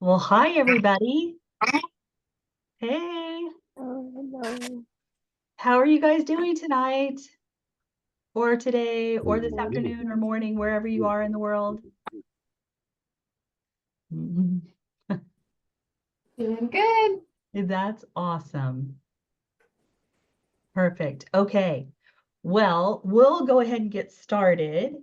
Well, hi, everybody. Hey, Hello. how are you guys doing tonight, or today, or this afternoon, or morning, wherever you are in the world? Mhm. Doing good. That's awesome. Perfect. Okay. Well, we'll go ahead and get started.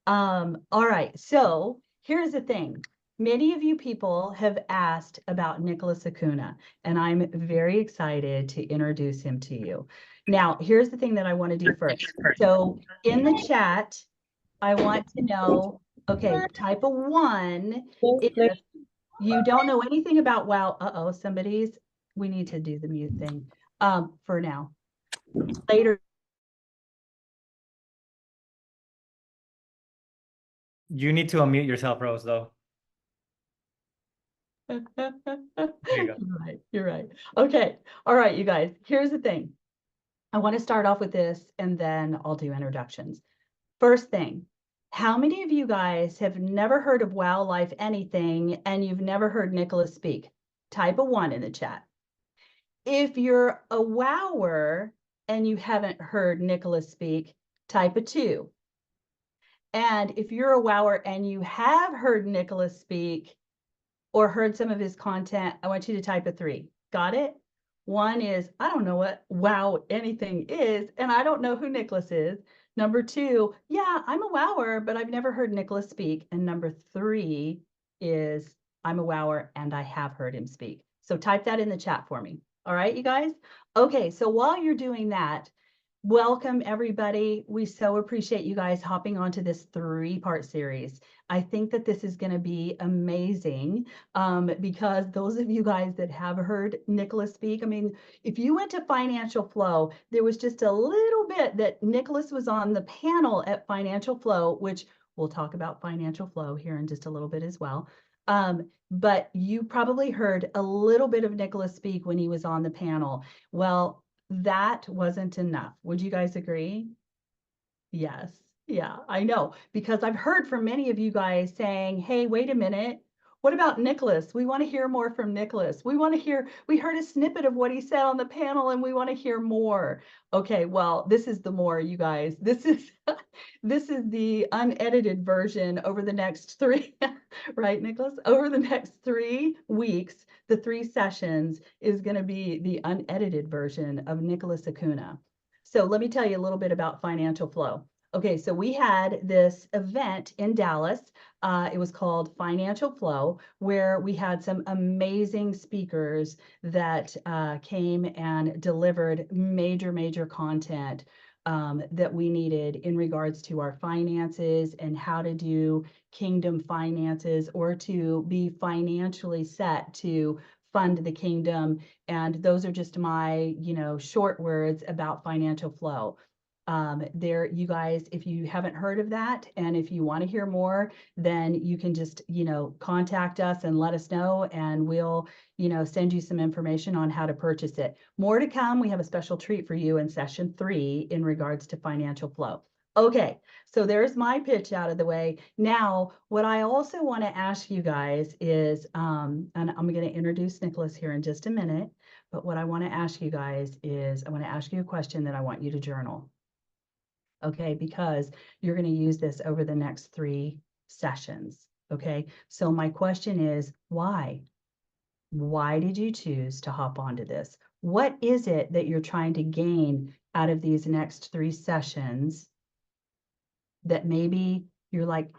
All right. So here's the thing. Many of you people have asked about Nicolas Acuna, and I'm very excited to introduce him to you. Now, here's the thing that I want to do first. So in the chat, I want to know, okay, type a 1 if you don't know anything about WOW. Uh-oh, we need to do the mute thing for now. Later. You need to unmute yourself, Rose, though. There you go. You're right. You're right. Okay. All right, you guys. Here's the thing. I want to start off with this and then I'll do introductions. First thing, how many of you guys have never heard of WOWLife anything and you've never heard Nicolas speak? Type a 1 in the chat. If you're a WOWer and you haven't heard Nicolas speak, type a 2. And if you're a WOWer and you have heard Nicolas speak, or heard some of his content, I want you to type a 3. Got it? 1 is, I don't know what wow anything is, and I don't know who Nicolas is. Number 2, yeah, I'm a wower, but I've never heard Nicolas speak. And number 3 is, I'm a wower and I have heard him speak. So type that in the chat for me. All right, you guys? Okay, so while you're doing that, welcome everybody. We so appreciate you guys hopping onto this 3-part series. I think that this is going to be amazing because those of you guys that have heard Nicolas speak, I mean, if you went to Financial Flow, there was just a little bit that Nicolas was on the panel at Financial Flow, which we'll talk about Financial Flow here in just a little bit as well. But you probably heard a little bit of Nicolas speak when he was on the panel. Well, that wasn't enough. Would you guys agree? Yes. Yeah, I know. Because I've heard from many of you guys saying, hey, wait a minute. What about Nicolas? We want to hear more from Nicolas. We heard a snippet of what he said on the panel and we want to hear more. Okay, well, this is the more, you guys. This is this is the unedited version over the next 3, right, Nicolas? Over the next 3 weeks, the 3 sessions is going to be the unedited version of Nicolas Acuna. So let me tell you a little bit about Financial Flow. Okay, so we had this event in Dallas. It was called Financial Flow, where we had some amazing speakers that came and delivered major content that we needed in regards to our finances and how to do kingdom finances or to be financially set to fund the kingdom. And those are just my, short words about Financial Flow. There, you guys, if you haven't heard of that, and if you want to hear more, then you can just, contact us and let us know, and we'll, send you some information on how to purchase it. More to come. We have a special treat for you in session 3 in regards to Financial Flow. Okay, so there's my pitch out of the way. Now, what I also want to ask you guys is, and I'm going to introduce Nicolas here in just a minute, but what I want to ask you guys is, I want to ask you a question that I want you to journal. Okay, because you're going to use this over the next 3 sessions. Okay, so my question is, why? Why did you choose to hop onto this? What is it that you're trying to gain out of these next 3 sessions that maybe you're like,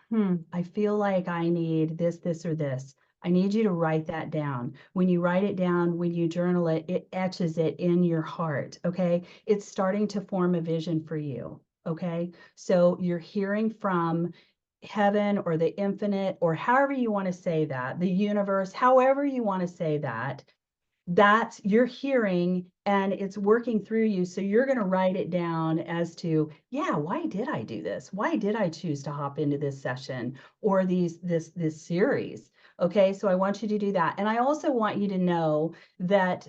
I feel like I need this, or this. I need you to write that down. When you write it down, when you journal it, it etches it in your heart, okay? It's starting to form a vision for you, okay? So you're hearing from heaven or the infinite, or however you want to say that, the universe, however you want to say that, that's you're hearing and it's working through you. So you're going to write it down as to, yeah, why did I do this? Why did I choose to hop into this session or this series? Okay, so I want you to do that. And I also want you to know that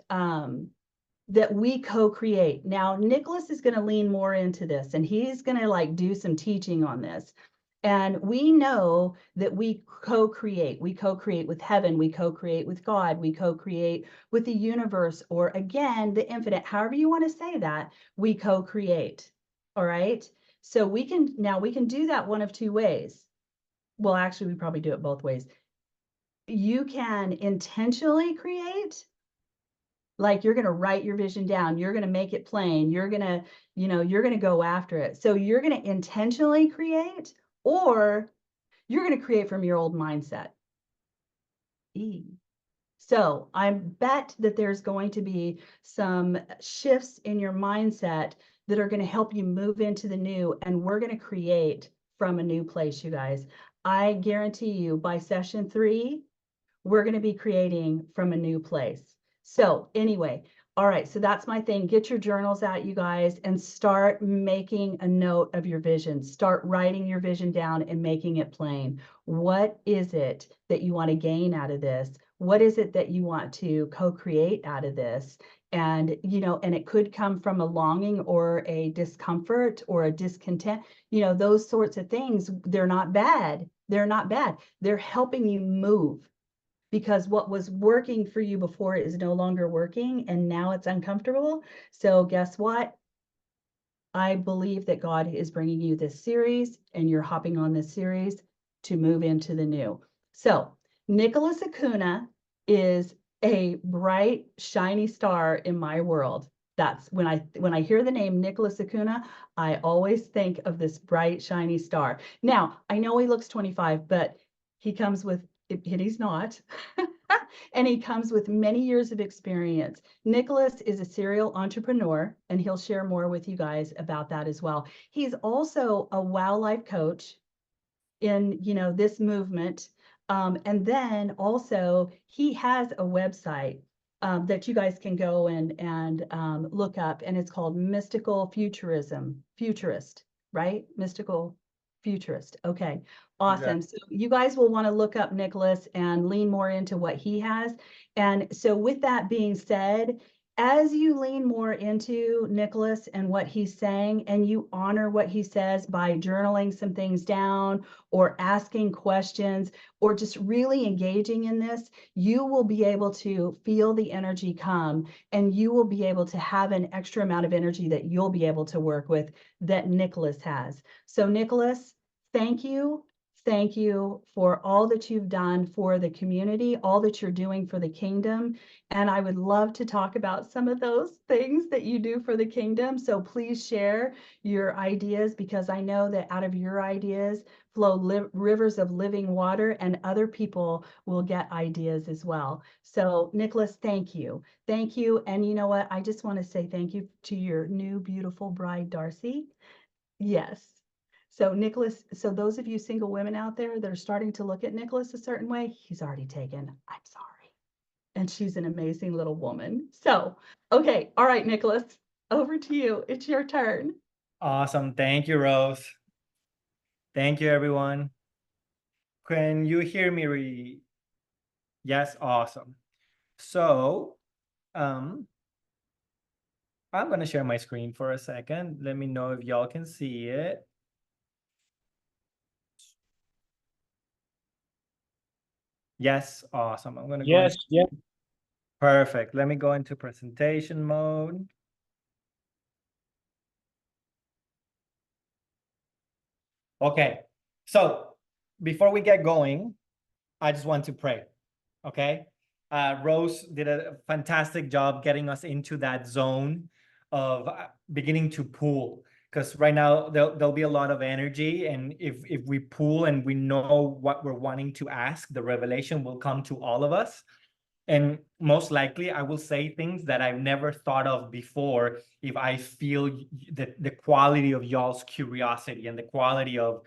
that we co-create. Now, Nicolas is going to lean more into this and he's going to like do some teaching on this. And we know that we co-create. We co-create with heaven. We co-create with God. We co-create with the universe, or again, the infinite. However you want to say that, we co-create. All right. So we can do that one of two ways. Well, actually, we probably do it both ways. You can intentionally create, like you're going to write your vision down, you're going to make it plain, you're going to, you're going to go after it. So you're going to intentionally create, or you're going to create from your old mindset. So I bet that there's going to be some shifts in your mindset that are going to help you move into the new, and we're going to create from a new place, you guys. I guarantee you by session 3, we're going to be creating from a new place. So anyway, all right, so that's my thing. Get your journals out, you guys, and start making a note of your vision. Start writing your vision down and making it plain. What is it that you want to gain out of this? What is it that you want to co-create out of this? And, and it could come from a longing or a discomfort or a discontent, those sorts of things. They're not bad. They're not bad. They're helping you move, because what was working for you before is no longer working, and now it's uncomfortable. So guess what? I believe that God is bringing you this series, and you're hopping on this series to move into the new. So Nicolas Acuna is a bright, shiny star in my world. That's when I hear the name Nicolas Acuna, I always think of this bright, shiny star. Now, I know he looks 25, but he comes with, and he's not, and he comes with many years of experience. Nicolas is a serial entrepreneur, and he'll share more with you guys about that as well. He's also a WOWLife coach in, this movement. And then also he has a website that you guys can go and look up, and it's called Mystical Futurism, Futurist, right? Mystical Futurist. Okay, awesome. So you guys will want to look up Nicolas and lean more into what he has. And so with that being said, as you lean more into Nicolas and what he's saying, and you honor what he says by journaling some things down or asking questions or just really engaging in this, you will be able to feel the energy come, and you will be able to have an extra amount of energy that you'll be able to work with that Nicolas has. So Nicolas, thank you. Thank you for all that you've done for the community, all that you're doing for the kingdom. And I would love to talk about some of those things that you do for the kingdom. So please share your ideas, because I know that out of your ideas flow rivers of living water, and other people will get ideas as well. So Nicolas, thank you. Thank you. And you know what? I just want to say thank you to your new beautiful bride, Darcy. Yes. So Nicolas, so those of you single women out there that are starting to look at Nicolas a certain way, he's already taken. I'm sorry. And she's an amazing little woman. So, okay. All right, Nicolas, over to you. It's your turn. Awesome. Thank you, Rose. Thank you, everyone. Can you hear me? Yes, awesome. So, I'm going to share my screen for a second. Let me know if y'all can see it. Yes, awesome. I'm going to go. Yes, yeah. Perfect. Let me go into presentation mode. Okay. So before we get going, I just want to pray. Okay. Rose did a fantastic job getting us into that zone of beginning to pool, because right now there'll be a lot of energy, and if we pool and we know what we're wanting to ask, the revelation will come to all of us. And most likely I will say things that I've never thought of before, if I feel the quality of y'all's curiosity and the quality of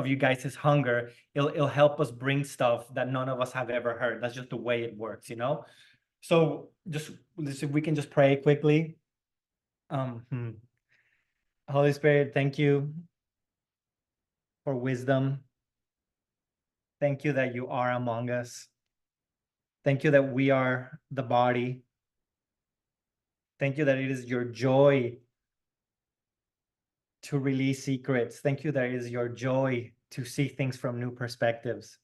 you guys' hunger. It'll help us bring stuff that none of us have ever heard. That's just the way it works, So just if we can just pray quickly. Holy Spirit, thank you for wisdom. Thank you that you are among us. Thank you that we are the body. Thank you that it is your joy to release secrets. Thank you that it is your joy to see things from new perspectives.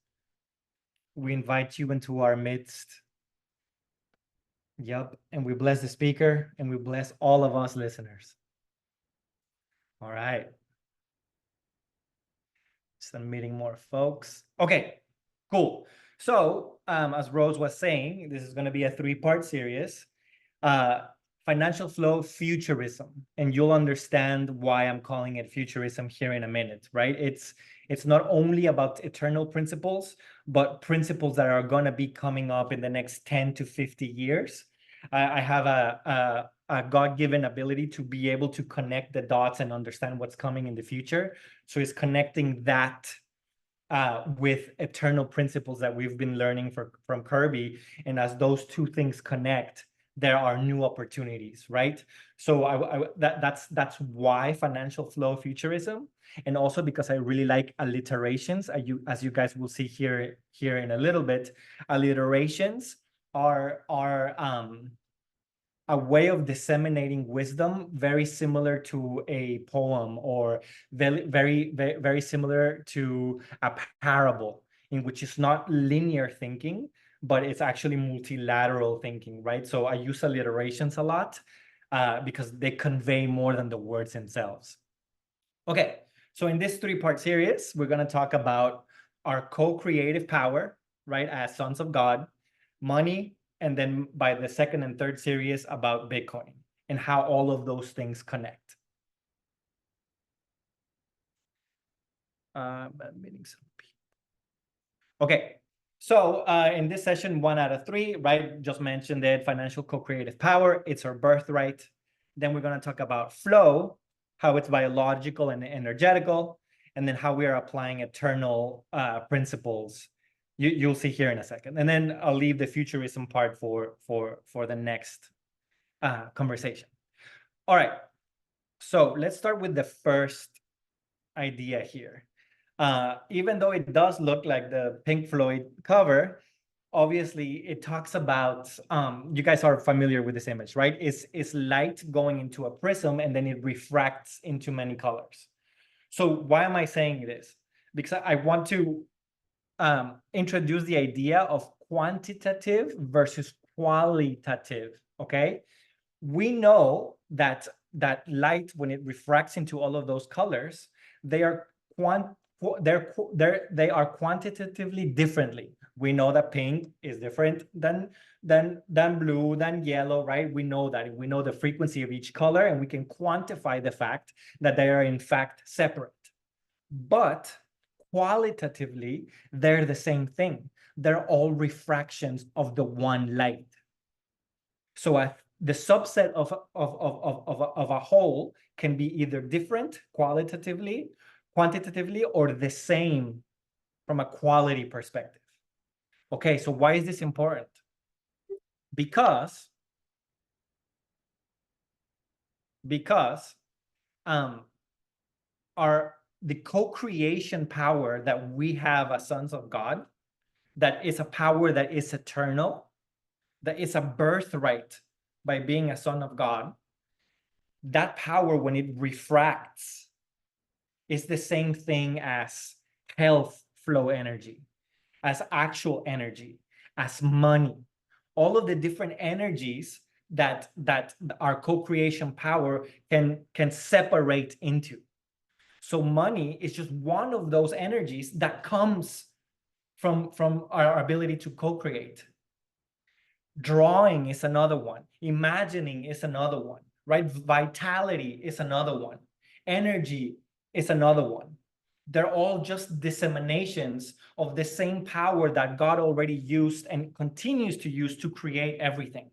We invite you into our midst. Yep. And we bless the speaker and we bless all of us listeners. All right. Just meeting more folks. Okay, cool. So as Rose was saying, this is going to be a 3-part series. Financial Flow Futurism, and you'll understand why I'm calling it futurism here in a minute, right? It's not only about eternal principles, but principles that are going to be coming up in the next 10 to 50 years. I have a God-given ability to be able to connect the dots and understand what's coming in the future. So it's connecting that with eternal principles that we've been learning from Kirby. And as those two things connect, there are new opportunities, right? So that's why Financial Flow Futurism, and also because I really like alliterations. As you guys will see here in a little bit, alliterations are a way of disseminating wisdom, very similar to a poem, or very similar to a parable, in which it's not linear thinking, but it's actually multilateral thinking, right? So I use alliterations a lot because they convey more than the words themselves. Okay, so in this 3-part series, we're going to talk about our co-creative power, right, as sons of God, money, and then by the 2nd and 3rd series about Bitcoin and how all of those things connect. I'm meeting some people. Okay, so in this session, 1 out of 3, right, just mentioned it, financial co-creative power, it's our birthright. Then we're going to talk about flow, how it's biological and energetical, and then how we are applying eternal principles. You'll see here in a second. And then I'll leave the futurism part for the next conversation. All right. So let's start with the first idea here. Even though it does look like the Pink Floyd cover, obviously it talks about, you guys are familiar with this image, right? It's light going into a prism and then it refracts into many colors. So why am I saying this? Because I want to introduce the idea of quantitative versus qualitative, okay? We know that light, when it refracts into all of those colors, they are quantitatively differently. We know that pink is different than blue, than yellow, right? We know that. We know the frequency of each color, and we can quantify the fact that they are in fact separate. But qualitatively, they're the same thing. They're all refractions of the one light. So the subset of a whole can be either different qualitatively, quantitatively, or the same from a quality perspective. Okay, so why is this important? Because the co-creation power that we have as sons of God, that is a power that is eternal, that is a birthright by being a son of God, that power, when it refracts, is the same thing as health flow energy, as actual energy, as money. All of the different energies that our co-creation power can separate into. So money is just one of those energies that comes from our ability to co-create. Drawing is another one. Imagining is another one, right? Vitality is another one. Energy is another one. They're all just disseminations of the same power that God already used and continues to use to create everything.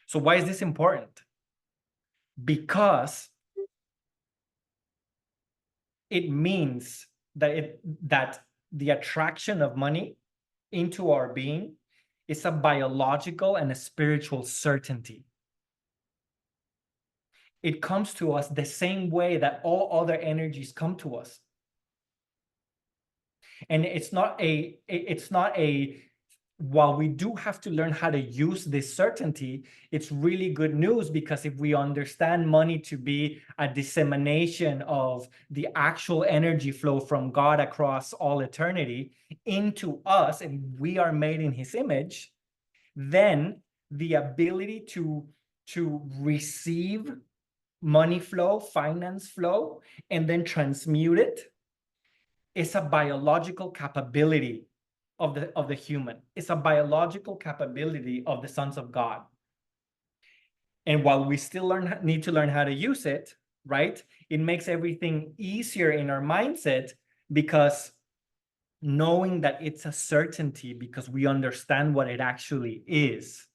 So why is this important? Because it means that the attraction of money into our being is a biological and a spiritual certainty. It comes to us the same way that all other energies come to us. And it's not a while we do have to learn how to use this certainty, it's really good news, because if we understand money to be a dissemination of the actual energy flow from God across all eternity into us, and we are made in his image, then the ability to receive money flow, finance flow, and then transmute it is a biological capability of the human. It's a biological capability of the sons of God. And while we still need to learn how to use it, right? It makes everything easier in our mindset, because knowing that it's a certainty, because we understand what it actually is,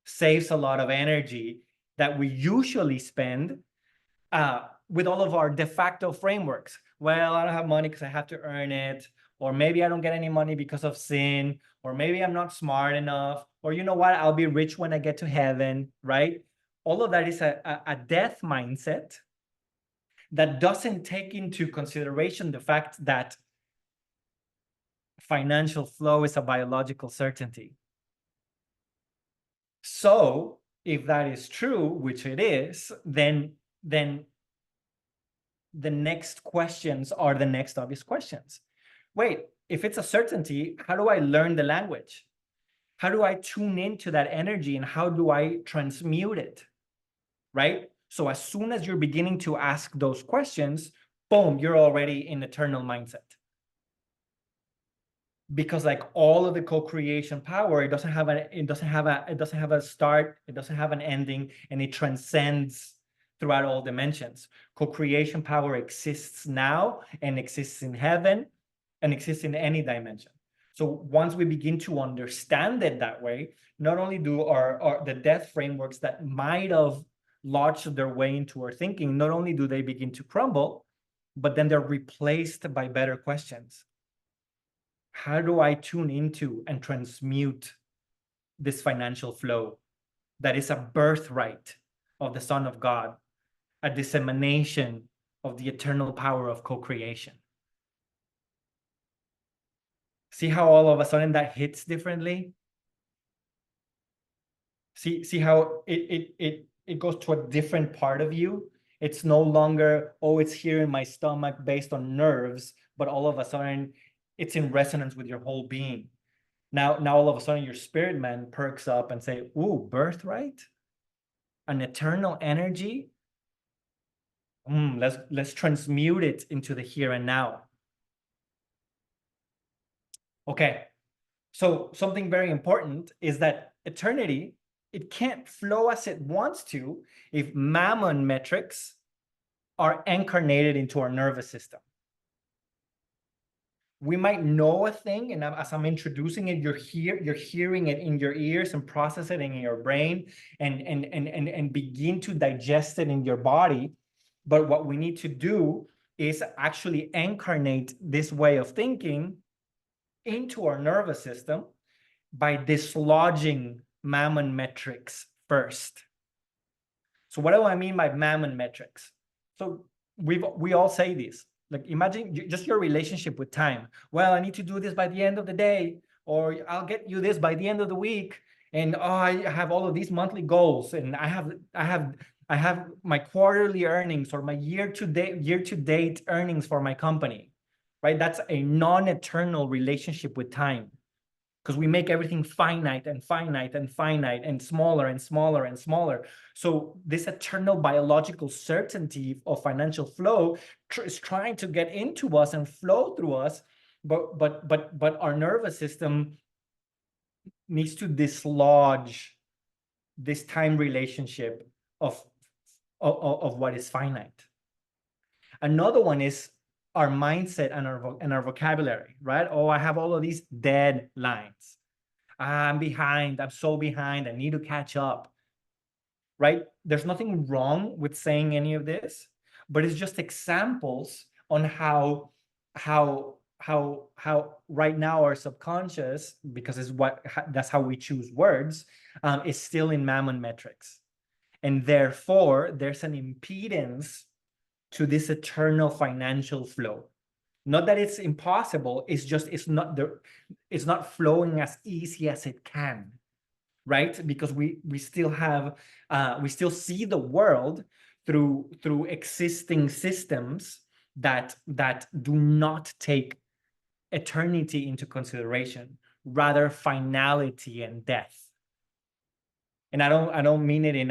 saves a lot of energy that we usually spend with all of our de facto frameworks. Well, I don't have money because I have to earn it, or maybe I don't get any money because of sin, or maybe I'm not smart enough, or you know what, I'll be rich when I get to heaven, right? All of that is a death mindset that doesn't take into consideration the fact that financial flow is a biological certainty. So if that is true, which it is, then the next questions are the next obvious questions. Wait, if it's a certainty, how do I learn the language? How do I tune into that energy, and how do I transmute it? Right? So as soon as you're beginning to ask those questions, boom, you're already in eternal mindset. Because like all of the co-creation power, it doesn't have a start, it doesn't have an ending, and it transcends throughout all dimensions. Co-creation power exists now, and exists in heaven, and exists in any dimension. So once we begin to understand it that way, not only do the death frameworks that might have lodged their way into our thinking, not only do they begin to crumble, but then they're replaced by better questions. How do I tune into and transmute this financial flow that is a birthright of the Son of God, a dissemination of the eternal power of co-creation? See how all of a sudden that hits differently? See how it goes to a different part of you? It's no longer, oh, it's here in my stomach based on nerves, but all of a sudden it's in resonance with your whole being. Now all of a sudden your spirit man perks up and say, ooh, birthright? An eternal energy? Let's transmute it into the here and now. Okay, so something very important is that eternity, it can't flow as it wants to if mammon metrics are incarnated into our nervous system. We might know a thing, and as I'm introducing it, you're hearing it in your ears and process it in your brain, and begin to digest it in your body. But what we need to do is actually incarnate this way of thinking into our nervous system by dislodging mammon metrics first. So what do I mean by mammon metrics? So we all say this. Like, imagine just your relationship with time. Well, I need to do this by the end of the day, or I'll get you this by the end of the week. And I have all of these monthly goals, and I have my quarterly earnings, or my year to date earnings for my company, right? That's a non-eternal relationship with time, because we make everything finite and finite and finite and smaller and smaller and smaller. So this eternal biological certainty of financial flow is trying to get into us and flow through us, but our nervous system needs to dislodge this time relationship of what is finite. Another one is our mindset and our vocabulary, right? Oh, I have all of these deadlines. I'm behind. I'm so behind. I need to catch up, right? There's nothing wrong with saying any of this, but it's just examples on how right now our subconscious, because that's how we choose words, is still in mammon metrics, and therefore there's an impedance to this eternal financial flow. Not that it's impossible, it's just it's not flowing as easy as it can, right? Because we still have we still see the world through existing systems that do not take eternity into consideration, rather finality and death. And I don't mean it in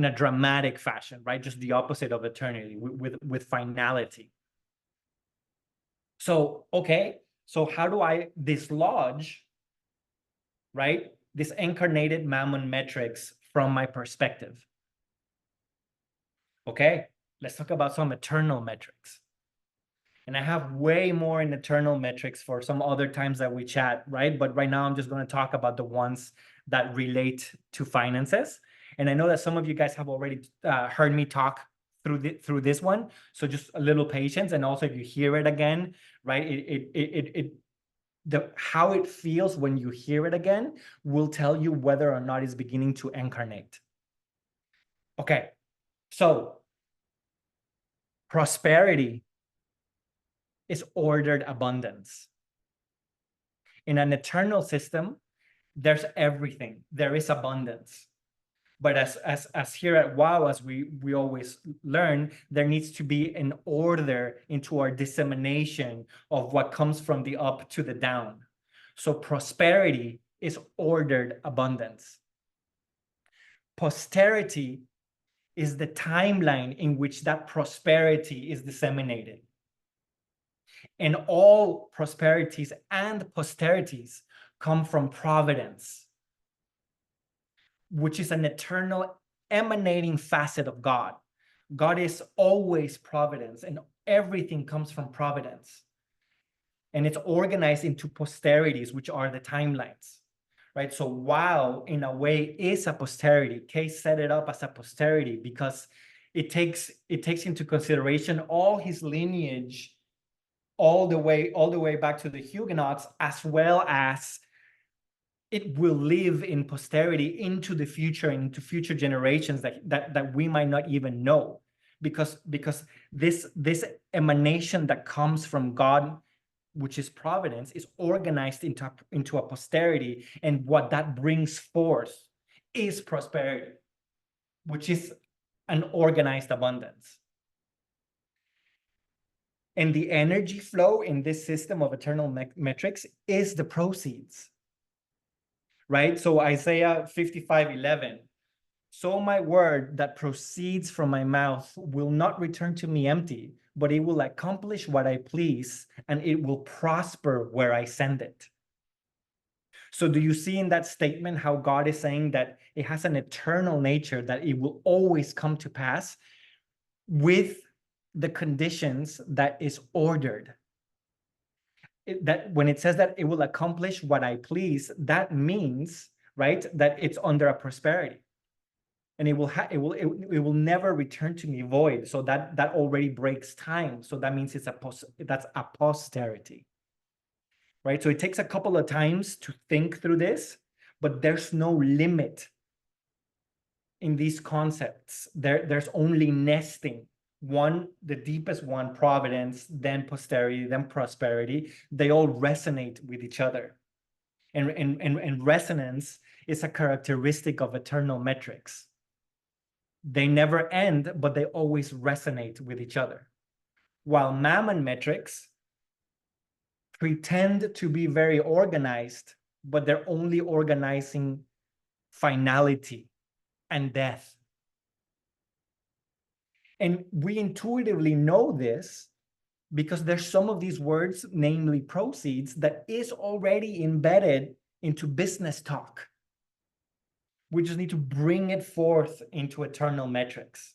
a dramatic fashion, right? Just the opposite of eternity, with finality. So, okay, so how do I dislodge, right, this incarnated mammon metrics from my perspective? Okay, let's talk about some eternal metrics. And I have way more in eternal metrics for some other times that we chat, right? But right now I'm just going to talk about the ones that relate to finances. And I know that some of you guys have already heard me talk through this one. So just a little patience. And also if you hear it again, right, how it feels when you hear it again will tell you whether or not it's beginning to incarnate. Okay, so prosperity is ordered abundance. In an eternal system, there's everything. There is abundance. But as here at WOW, as we always learn, there needs to be an order into our dissemination of what comes from the up to the down. So prosperity is ordered abundance. Posterity is the timeline in which that prosperity is disseminated. And all prosperities and posterities come from providence, which is an eternal emanating facet of God. God is always providence, and everything comes from providence. And it's organized into posterities, which are the timelines, right? So WOW, in a way, is a posterity. Case set it up as a posterity because it takes into consideration all his lineage, all the way back to the Huguenots, as well as it will live in posterity into the future, into future generations that we might not even know, because this emanation that comes from God, which is providence, is organized into a posterity, and what that brings forth is prosperity, which is an organized abundance. And the energy flow in this system of eternal metrics is the proceeds, right? So Isaiah 55:11, so my word that proceeds from my mouth will not return to me empty, but it will accomplish what I please, and it will prosper where I send it. So do you see in that statement how God is saying that it has an eternal nature, that it will always come to pass with the conditions that is ordered? That when it says that it will accomplish what I please, that means, right, that it's under a prosperity, and it will never return to me void. So that already breaks time. So that means that's a posterity, right? So it takes a couple of times to think through this, but there's no limit in these concepts. There's only nesting. One, the deepest one, providence, then posterity, then prosperity. They all resonate with each other. And resonance is a characteristic of eternal metrics. They never end, but they always resonate with each other. While mammon metrics pretend to be very organized, but they're only organizing finality and death. And we intuitively know this because there's some of these words, namely proceeds, that is already embedded into business talk. We just need to bring it forth into eternal metrics.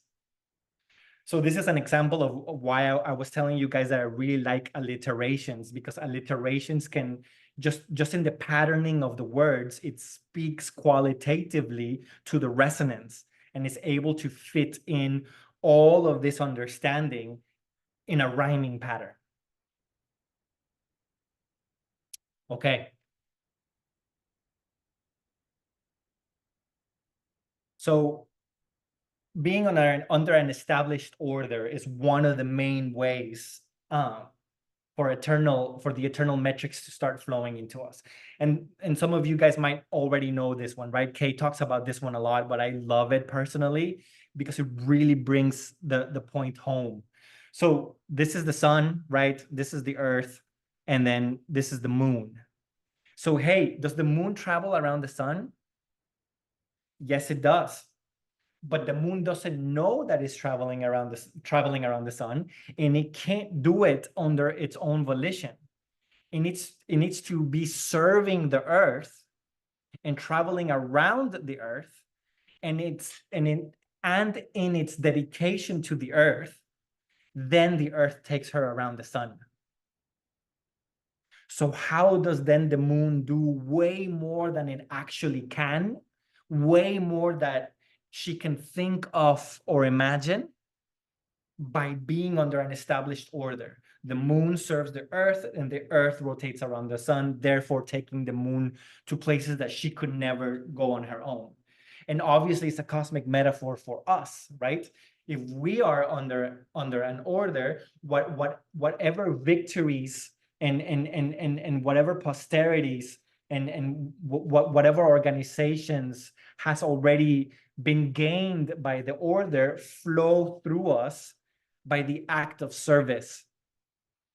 So this is an example of why I was telling you guys that I really like alliterations, because alliterations can just in the patterning of the words, it speaks qualitatively to the resonance and is able to fit in all of this understanding in a rhyming pattern. Okay. So being under an established order is one of the main ways for the eternal metrics to start flowing into us. And some of you guys might already know this one, right? Kay talks about this one a lot, but I love it personally because it really brings the point home. So this is the sun, right? This is the earth, and then this is the moon. So hey, does the moon travel around the sun? Yes, it does. But the moon doesn't know that it's traveling around the sun, and it can't do it under its own volition. It needs to be serving the earth and traveling around the earth, and in its dedication to the earth, then the earth takes her around the sun. So how does then the moon do way more than it actually can, way more that she can think of or imagine? By being under an established order. The moon serves the earth, and the earth rotates around the sun, therefore taking the moon to places that she could never go on her own. And obviously, it's a cosmic metaphor for us, right? If we are under an order, whatever victories and whatever posterities and whatever organizations has already been gained by the order flow through us by the act of service,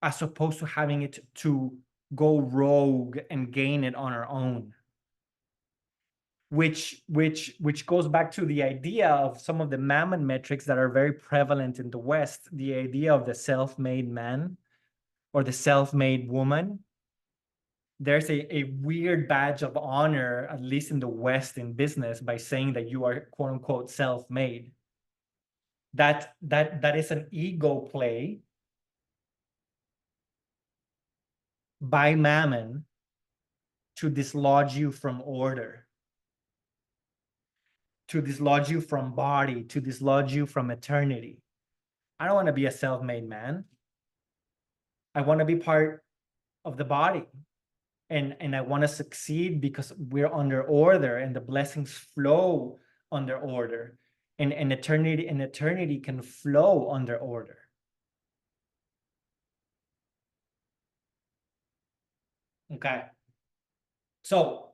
as opposed to having it to go rogue and gain it on our own. Which goes back to the idea of some of the Mammon metrics that are very prevalent in the West, the idea of the self-made man or the self-made woman. There's a weird badge of honor, at least in the West, in business, by saying that you are quote unquote self-made. That is an ego play by Mammon to dislodge you from order, to dislodge you from body, to dislodge you from eternity. I don't want to be a self-made man. I want to be part of the body. And I want to succeed because we're under order, and the blessings flow under order. And eternity can flow under order. Okay. So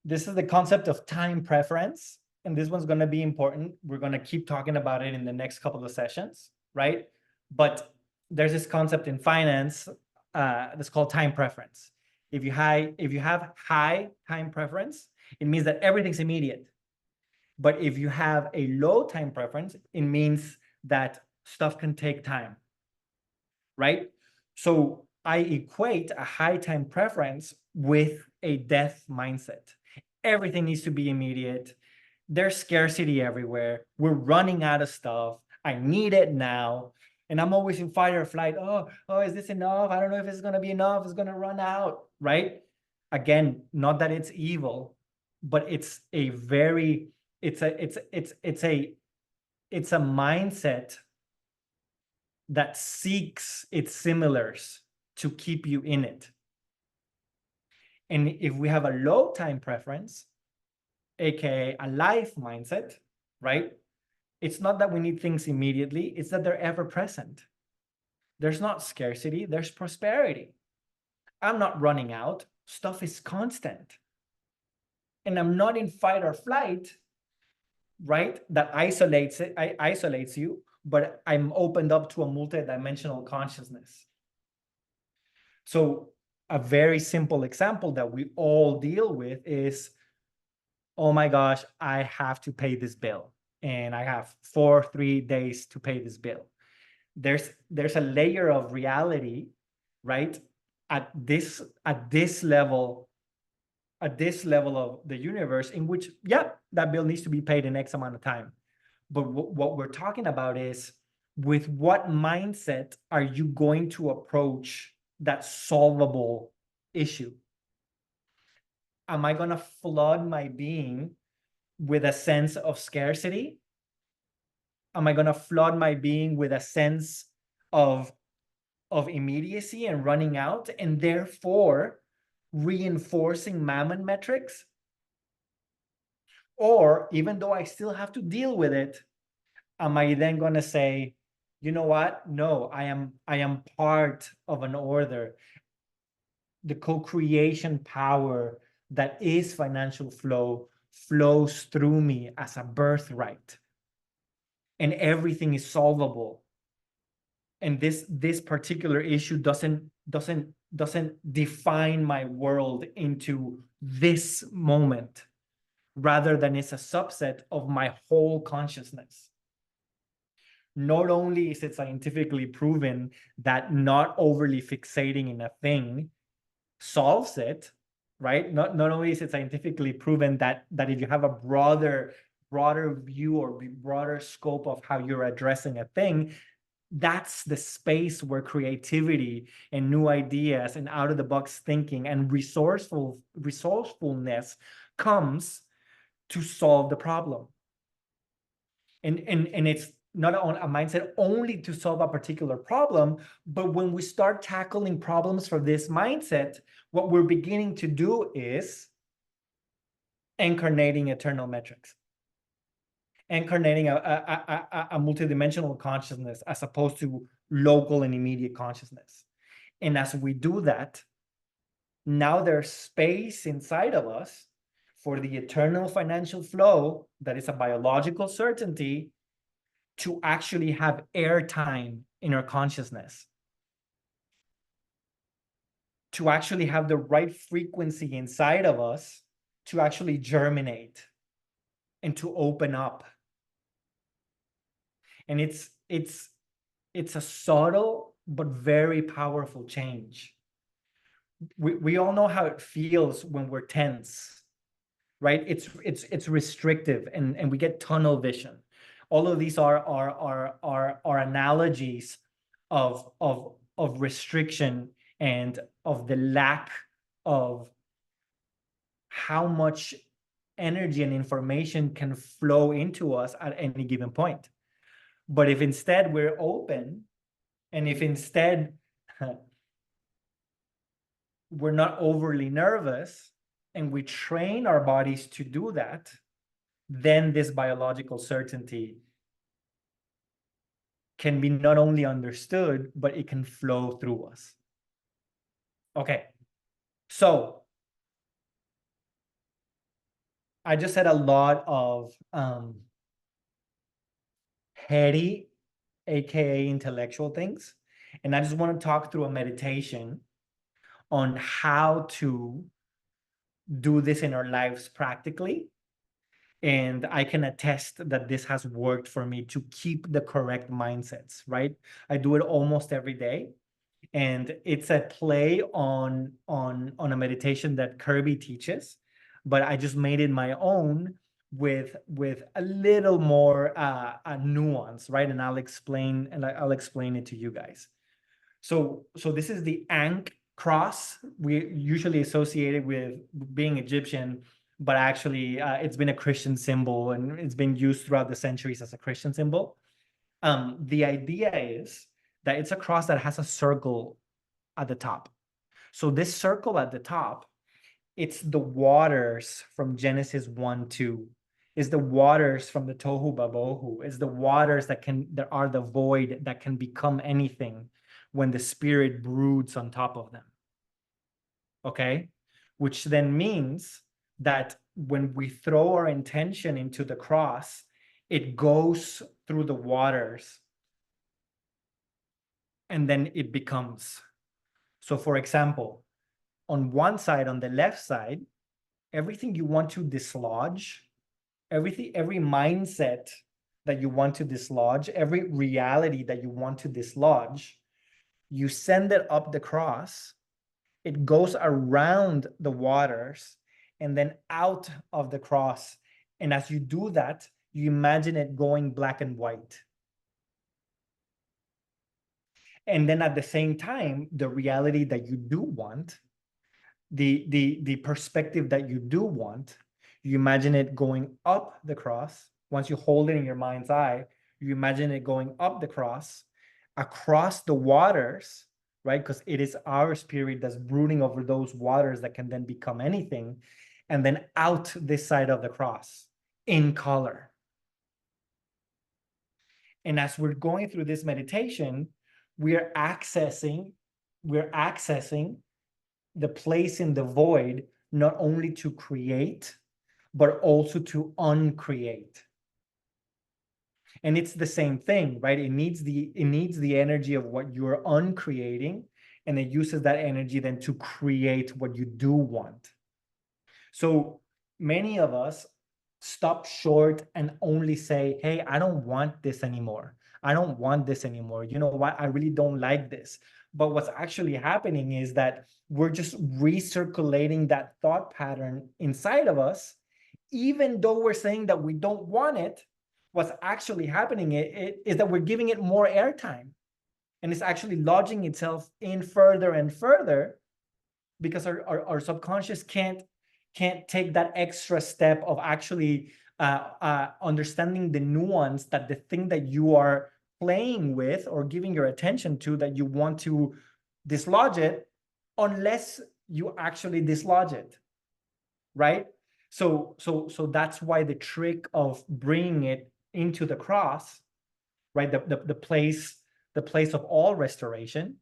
this is the concept of time preference, and this one's going to be important. We're going to keep talking about it in the next couple of sessions, right? But there's this concept in finance that's called time preference. If you have high time preference, it means that everything's immediate. But if you have a low time preference, it means that stuff can take time, right? So I equate a high time preference with a death mindset. Everything needs to be immediate. There's scarcity everywhere. We're running out of stuff. I need it now. And I'm always in fight or flight. Oh, is this enough? I don't know if it's going to be enough. It's going to run out, right? Again, not that it's evil, but it's a mindset that seeks its similars to keep you in it. And if we have a low time preference, aka a life mindset, right? It's not that we need things immediately, it's that they're ever present. There's not scarcity, there's prosperity. I'm not running out, stuff is constant. And I'm not in fight or flight, right? That isolates you, but I'm opened up to a multidimensional consciousness. So a very simple example that we all deal with is, oh my gosh, I have to pay this bill, and I have 3 days to pay this bill. There's a layer of reality, right? At this level of the universe, in which, yeah, that bill needs to be paid in X amount of time. But what we're talking about is, with what mindset are you going to approach that solvable issue? Am I going to flood my being with a sense of scarcity? Am I going to flood my being with a sense of immediacy and running out, and therefore reinforcing Mammon metrics? Or even though I still have to deal with it, am I then going to say, you know what? No, I am part of an order. The co-creation power that is financial flow flows through me as a birthright, and everything is solvable. And this particular issue doesn't define my world into this moment, rather than it's a subset of my whole consciousness. Not only is it scientifically proven that not overly fixating in a thing solves it, right? Not only is it scientifically proven that if you have a broader view or broader scope of how you're addressing a thing, that's the space where creativity and new ideas and out of the box thinking and resourcefulness comes to solve the problem. And it's not a mindset only to solve a particular problem, but when we start tackling problems from this mindset, what we're beginning to do is incarnating eternal metrics, incarnating a multidimensional consciousness as opposed to local and immediate consciousness. And as we do that, now there's space inside of us for the eternal financial flow that is a biological certainty to actually have airtime in our consciousness, to actually have the right frequency inside of us to actually germinate and to open up. And it's a subtle but very powerful change. We all know how it feels when we're tense, right? It's restrictive, and we get tunnel vision. All of these are analogies of restriction and of the lack of how much energy and information can flow into us at any given point. But if instead we're open, and if instead we're not overly nervous, and we train our bodies to do that, then this biological certainty can be not only understood, but it can flow through us. Okay, so I just said a lot of heady, aka intellectual things, and I just want to talk through a meditation on how to do this in our lives practically. And I can attest that this has worked for me to keep the correct mindsets, right? I do it almost every day. And it's a play on a meditation that Kirby teaches, but I just made it my own with a little more nuance, right? And I'll explain it to you guys. So this is the Ankh cross. We usually associate it with being Egyptian, but actually it's been a Christian symbol, and it's been used throughout the centuries as a Christian symbol. The idea is that it's a cross that has a circle at the top. So this circle at the top, it's the waters from Genesis 1-2. Is the waters from the Tohu Babohu. Is the waters that are the void that can become anything when the spirit broods on top of them. Okay? Which then means that when we throw our intention into the cross, it goes through the waters and then it becomes. So for example, on one side, on the left side, everything you want to dislodge, every mindset that you want to dislodge, every reality that you want to dislodge, you send it up the cross, it goes around the waters and then out of the cross. And as you do that, you imagine it going black and white. And then at the same time, the reality that you do want, the perspective that you do want, you imagine it going up the cross. Once you hold it in your mind's eye, you imagine it going up the cross, across the waters, right? Because it is our spirit that's brooding over those waters that can then become anything, and then out this side of the cross in color. And as we're going through this meditation, we're accessing the place in the void, not only to create, but also to uncreate. And it's the same thing, right? It needs the energy of what you're uncreating, and it uses that energy then to create what you do want. So many of us stop short and only say, hey, I don't want this anymore. I don't want this anymore. You know what? I really don't like this. But what's actually happening is that we're just recirculating that thought pattern inside of us, even though we're saying that we don't want it. What's actually happening is that we're giving it more airtime, and it's actually lodging itself in further and further, because our subconscious can't take that extra step of actually understanding the nuance that the thing that you are playing with or giving your attention to, that you want to dislodge it, unless you actually dislodge it, right? So that's why the trick of bringing it into the cross, right? The place of all restoration,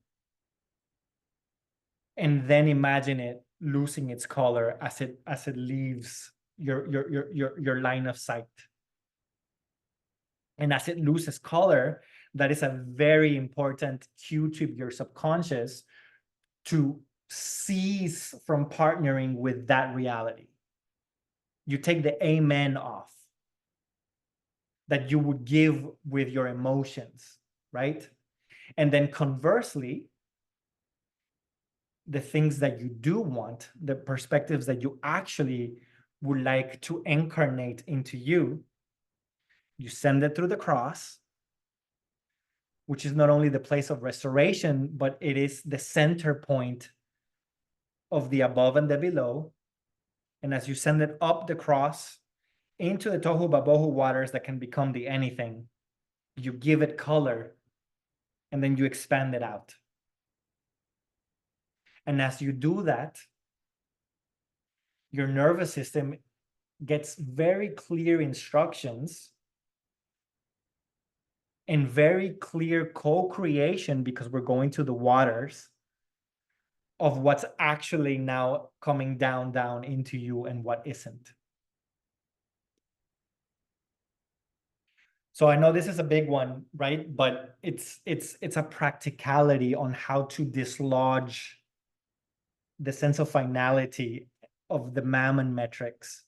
and then imagine it losing its color as it leaves your line of sight. And as it loses color, that is a very important cue to your subconscious to cease from partnering with that reality. You take the amen off that you would give with your emotions, right? And then conversely, the things that you do want, the perspectives that you actually would like to incarnate into you, you send it through the cross, which is not only the place of restoration, but it is the center point of the above and the below. And as you send it up the cross into the Tohu Babohu waters that can become the anything, you give it color, and then you expand it out. And as you do that, your nervous system gets very clear instructions and very clear co-creation, because we're going to the waters of what's actually now coming down into you and what isn't. So I know this is a big one, right? But it's a practicality on how to dislodge the sense of finality of the Mammon metrics.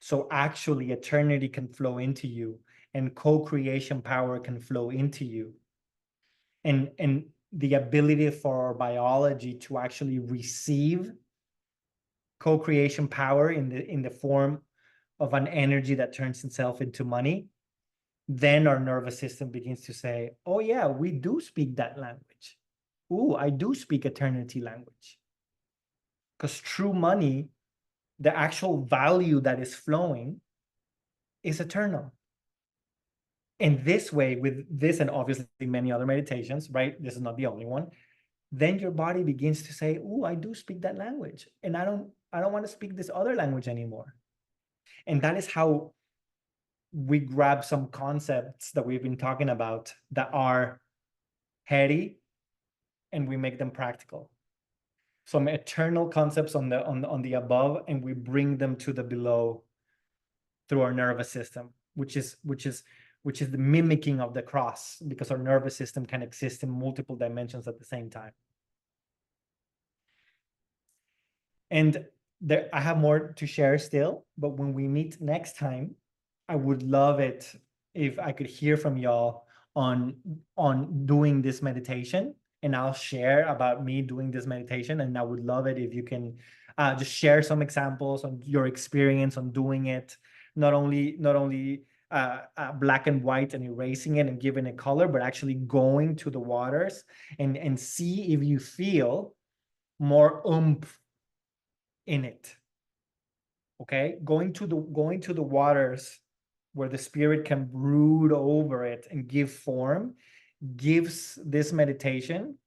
So actually eternity can flow into you, and co-creation power can flow into you. And the ability for our biology to actually receive co-creation power in the form of an energy that turns itself into money, then our nervous system begins to say, oh yeah, we do speak that language. Ooh, I do speak eternity language. Because true money, the actual value that is flowing, is eternal. In this way, with this and obviously many other meditations, right? This is not the only one. Then your body begins to say, "Oh, I do speak that language, and I don't want to speak this other language anymore." And that is how we grab some concepts that we've been talking about that are heady, and we make them practical. Some eternal concepts on the above, and we bring them to the below through our nervous system, which is the mimicking of the cross, because our nervous system can exist in multiple dimensions at the same time. And there, I have more to share still, but when we meet next time, I would love it if I could hear from y'all on doing this meditation, and I'll share about me doing this meditation. And I would love it if you can just share some examples on your experience on doing it, not only black and white and erasing it and giving it color, but actually going to the waters and see if you feel more oomph in it. Okay, going to the waters where the spirit can brood over it and give form, gives this meditation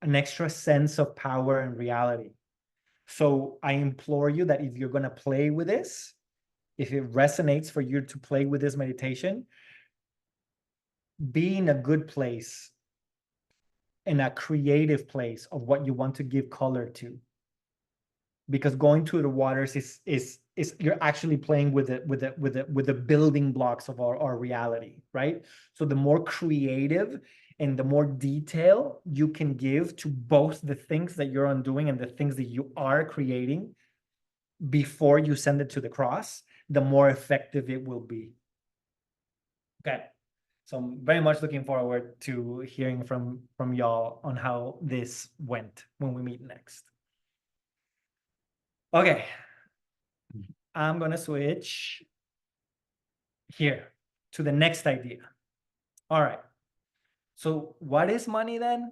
an extra sense of power and reality. So I implore you that if you're going to play with this, if it resonates for you to play with this meditation, be in a good place, in a creative place of what you want to give color to. Because going to the waters is you're actually playing with the building blocks of our reality, right? So the more creative and the more detail you can give to both the things that you're undoing and the things that you are creating before you send it to the cross, the more effective it will be. Okay. So I'm very much looking forward to hearing from y'all on how this went when we meet next. Okay. I'm going to switch here to the next idea. All right. So what is money then?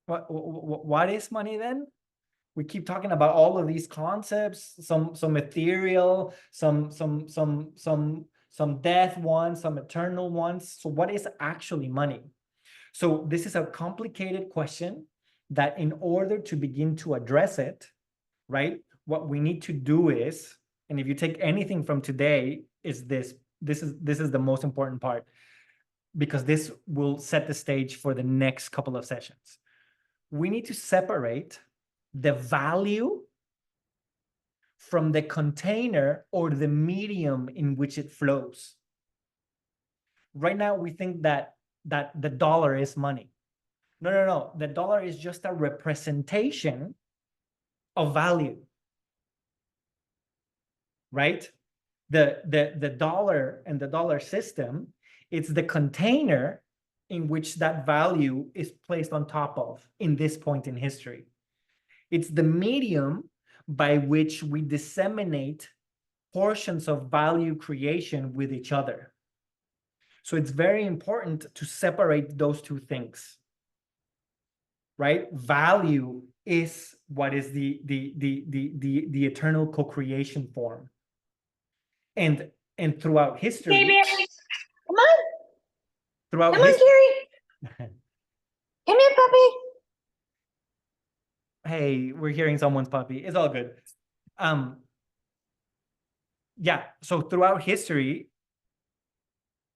What is money then? We keep talking about all of these concepts, some ethereal, some death ones, some eternal ones. So what is actually money? So this is a complicated question that in order to begin to address it, right, what we need to do is, and if you take anything from today, is this is the most important part, because this will set the stage for the next couple of sessions. We need to separate the value from the container or the medium in which it flows. Right now, we think that the dollar is money. No. The dollar is just a representation of value, right? The dollar and the dollar system, it's the container in which that value is placed on top of in this point in history. It's the medium by which we disseminate portions of value creation with each other. So it's very important to separate those two things, right? Value is what is the eternal co-creation form. And throughout history, Hey, Mary. Come on. Throughout Come on, Jerry. Come here, puppy. Hey, we're hearing someone's puppy. It's all good. Yeah, so throughout history,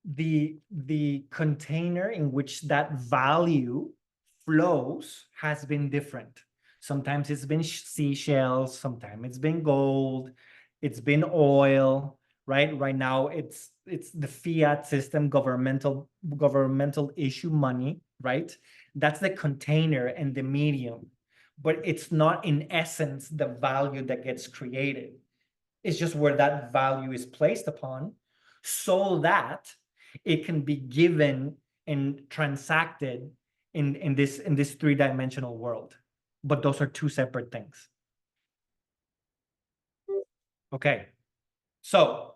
the container in which that value flows has been different. Sometimes it's been seashells, sometimes it's been gold, it's been oil, right? Right now it's the fiat system, governmental issue money, right? That's the container and the medium, but it's not in essence the value that gets created. It's just where that value is placed upon so that it can be given and transacted in this three-dimensional world. But those are two separate things. Okay. So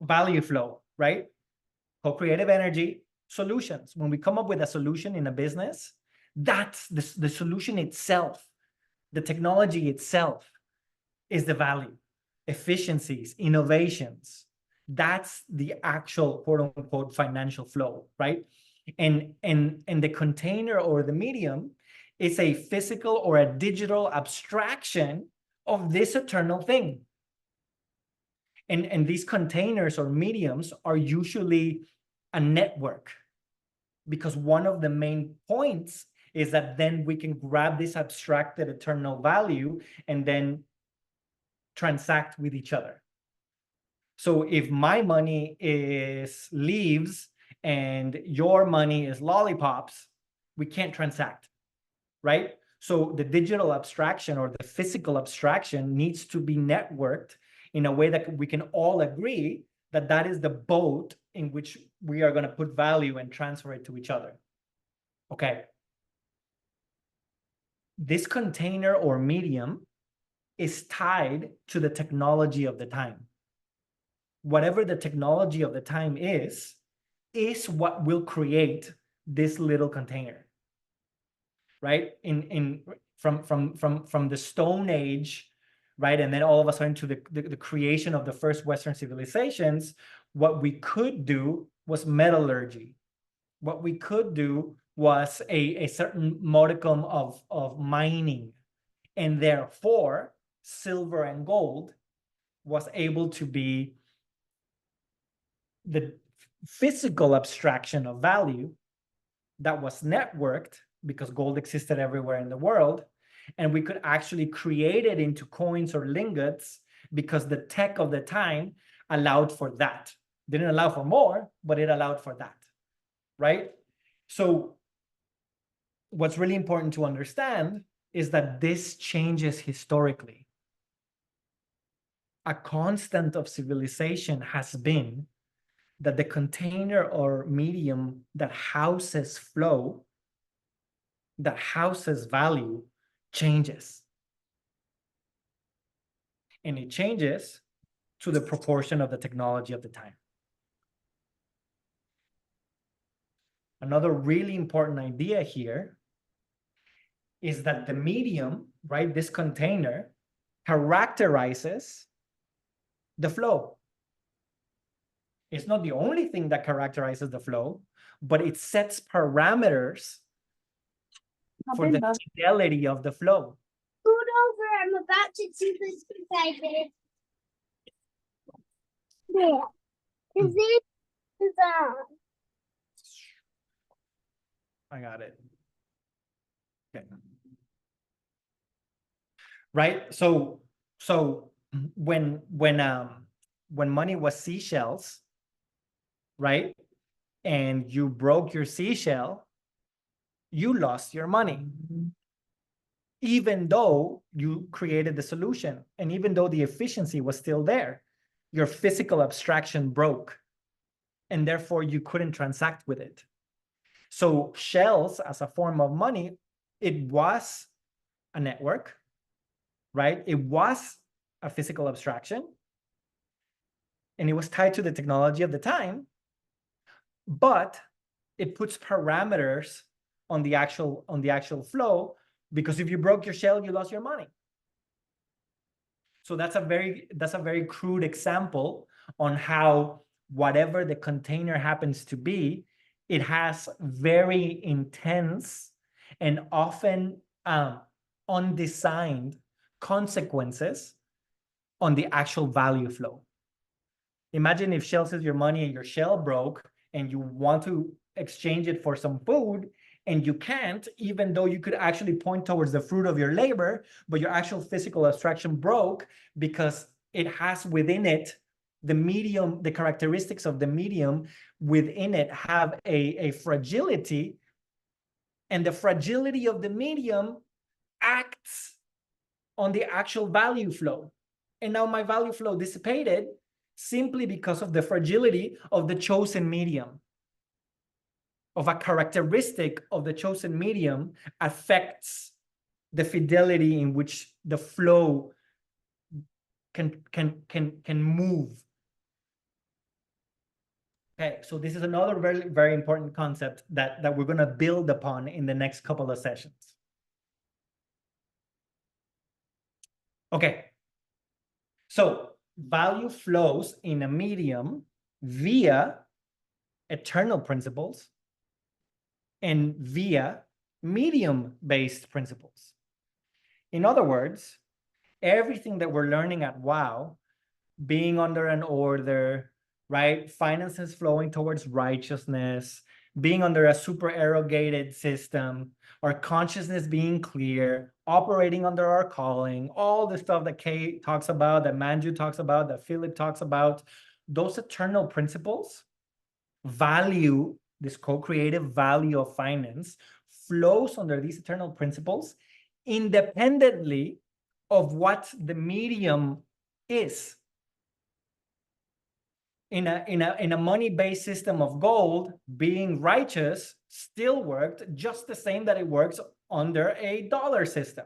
value flow, right? Co-creative energy, solutions. When we come up with a solution in a business, that's the solution itself, the technology itself is the value, efficiencies, innovations. That's the actual quote unquote financial flow, right? And the container or the medium is a physical or a digital abstraction of this eternal thing. And these containers or mediums are usually a network, because one of the main points is that then we can grab this abstracted eternal value and then transact with each other. So if my money is leaves and your money is lollipops, we can't transact, right? So the digital abstraction or the physical abstraction needs to be networked in a way that we can all agree that that is the boat in which we are going to put value and transfer it to each other. Okay. This container or medium is tied to the technology of the time. Whatever the technology of the time is what will create this little container, right? From the Stone Age, right? And then all of a sudden to the creation of the first Western civilizations, what we could do was metallurgy. What we could do was a certain modicum of mining, and therefore silver and gold was able to be the physical abstraction of value that was networked because gold existed everywhere in the world. And we could actually create it into coins or lingots because the tech of the time allowed for that. Didn't allow for more, but it allowed for that, right? So what's really important to understand is that this changes historically. A constant of civilization has been that the container or medium that houses flow, that houses value, changes. And it changes to the proportion of the technology of the time. Another really important idea here is that the medium, right, this container, characterizes the flow. It's not the only thing that characterizes the flow, but it sets parameters for the fidelity of the flow. Scoot over. I'm about to do this beside there. Is it? I got it. Okay. Right. So when money was seashells, right, and you broke your seashell, you lost your money, even though you created the solution, and even though the efficiency was still there, your physical abstraction broke, and therefore you couldn't transact with it. So shells as a form of money, it was a network, right? It was a physical abstraction, and it was tied to the technology of the time, but it puts parameters on the actual flow, because if you broke your shell, you lost your money. So that's a very crude example on how whatever the container happens to be, it has very intense and often undesigned consequences on the actual value flow. Imagine if shells is your money and your shell broke and you want to exchange it for some food and you can't, even though you could actually point towards the fruit of your labor, but your actual physical abstraction broke because it has within it the medium, the characteristics of the medium within it have a fragility, and the fragility of the medium acts on the actual value flow. And now my value flow dissipated simply because of the fragility of the chosen medium, of a characteristic of the chosen medium affects the fidelity in which the flow can move. Okay, so this is another very, very important concept that we're going to build upon in the next couple of sessions. Okay, so value flows in a medium via eternal principles and via medium-based principles. In other words, everything that we're learning at WOW, being under an order, right? Finances flowing towards righteousness, being under a super erogated system, our consciousness being clear, operating under our calling, all the stuff that Kay talks about, that Manju talks about, that Philip talks about, those eternal principles, value, this co-creative value of finance flows under these eternal principles independently of what the medium is. In a money-based system of gold, being righteous still worked just the same that it works under a dollar system.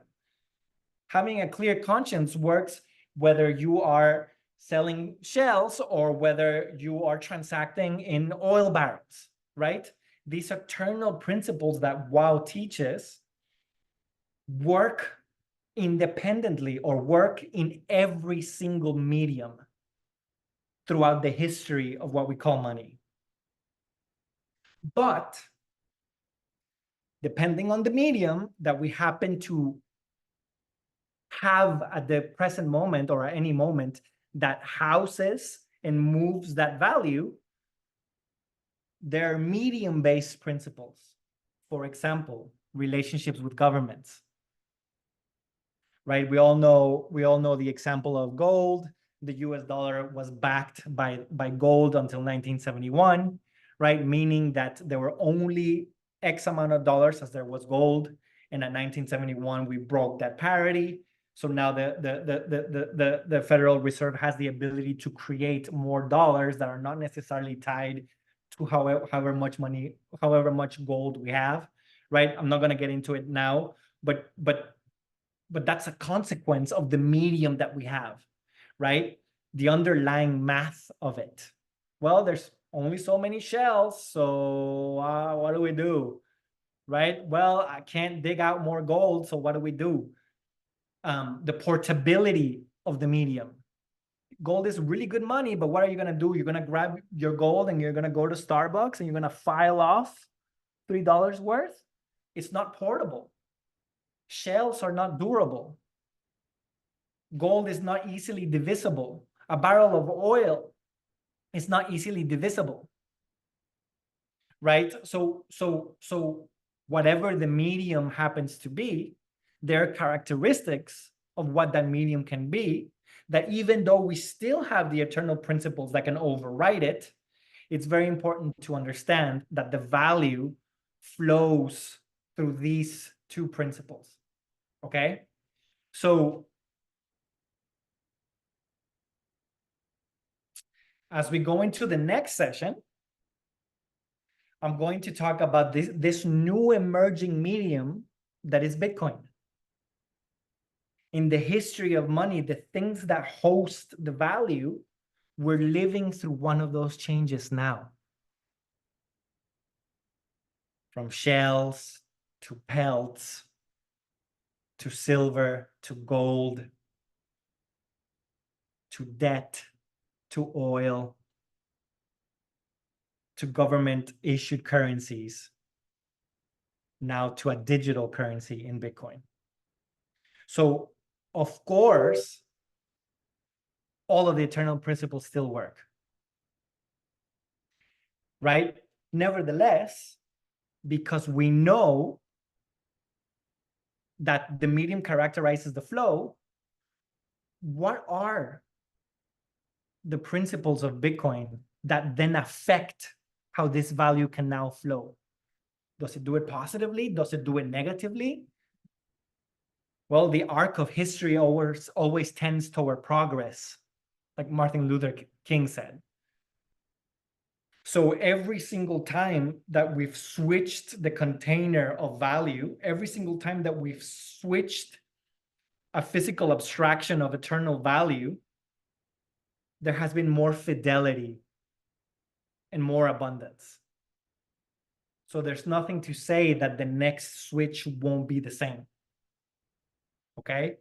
Having a clear conscience works whether you are selling shells or whether you are transacting in oil barrels, right? These eternal principles that WOW teaches work independently or work in every single medium throughout the history of what we call money. But depending on the medium that we happen to have at the present moment or at any moment, that houses and moves that value, there are medium-based principles. For example, relationships with governments. Right? We all know the example of gold. The US dollar was backed by gold until 1971, right? Meaning that there were only X amount of dollars as there was gold. And at 1971, we broke that parity. So now the Federal Reserve has the ability to create more dollars that are not necessarily tied to however much gold we have, right? I'm not going to get into it now, but that's a consequence of the medium that we have, right? The underlying math of it. Well, there's only so many shells, so what do we do, right? Well, I can't dig out more gold, so what do we do? The portability of the medium. Gold is really good money, but what are you going to do? You're going to grab your gold and you're going to go to Starbucks and you're going to file off $3 worth? It's not portable. Shells are not durable. Gold is not easily divisible. A barrel of oil is not easily divisible, right? So whatever the medium happens to be, there are characteristics of what that medium can be that even though we still have the eternal principles that can override it, it's very important to understand that the value flows through these two principles, okay? So as we go into the next session, I'm going to talk about this new emerging medium that is Bitcoin. In the history of money, the things that host the value, we're living through one of those changes now. From shells to pelts to silver to gold to debt to oil to government-issued currencies, now to a digital currency in Bitcoin. So, of course, all of the eternal principles still work, right? Nevertheless, because we know that the medium characterizes the flow, what are the principles of Bitcoin that then affect how this value can now flow? Does it do it positively? Does it do it negatively? Well, the arc of history always tends toward progress, like Martin Luther King said. So every single time that we've switched the container of value, every single time that we've switched a physical abstraction of eternal value, there has been more fidelity and more abundance. So there's nothing to say that the next switch won't be the same. Okay?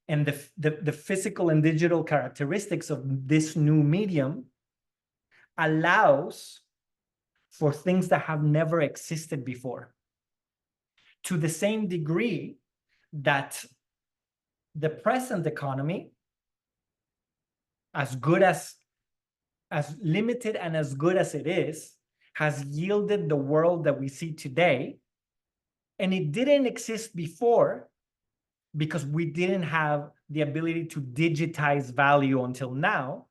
And the physical and digital characteristics of this new medium allows for things that have never existed before, to the same degree that the present economy, as limited and as good as it is, has yielded the world that we see today. And it didn't exist before because we didn't have the ability to digitize value until now,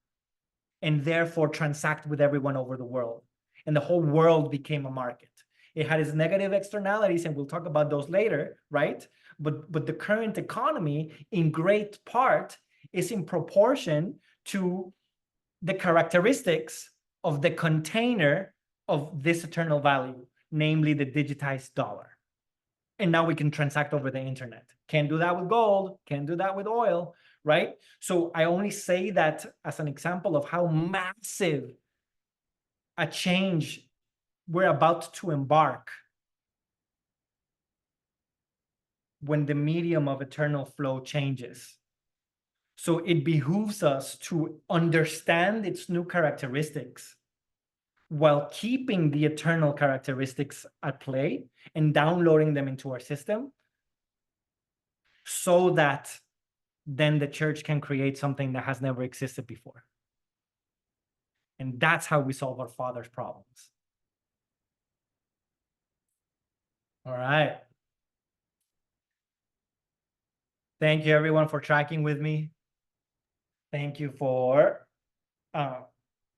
and therefore transact with everyone over the world. And the whole world became a market. It had its negative externalities, and we'll talk about those later, right? But the current economy, in great part, is in proportion to the characteristics of the container of this eternal value, namely the digitized dollar. And now we can transact over the internet. Can't do that with gold, can't do that with oil, right? So I only say that as an example of how massive a change we're about to embark when the medium of eternal flow changes. So it behooves us to understand its new characteristics while keeping the eternal characteristics at play and downloading them into our system, so that then the church can create something that has never existed before. And that's how we solve our Father's problems. All right. Thank you, everyone, for tracking with me. Thank you for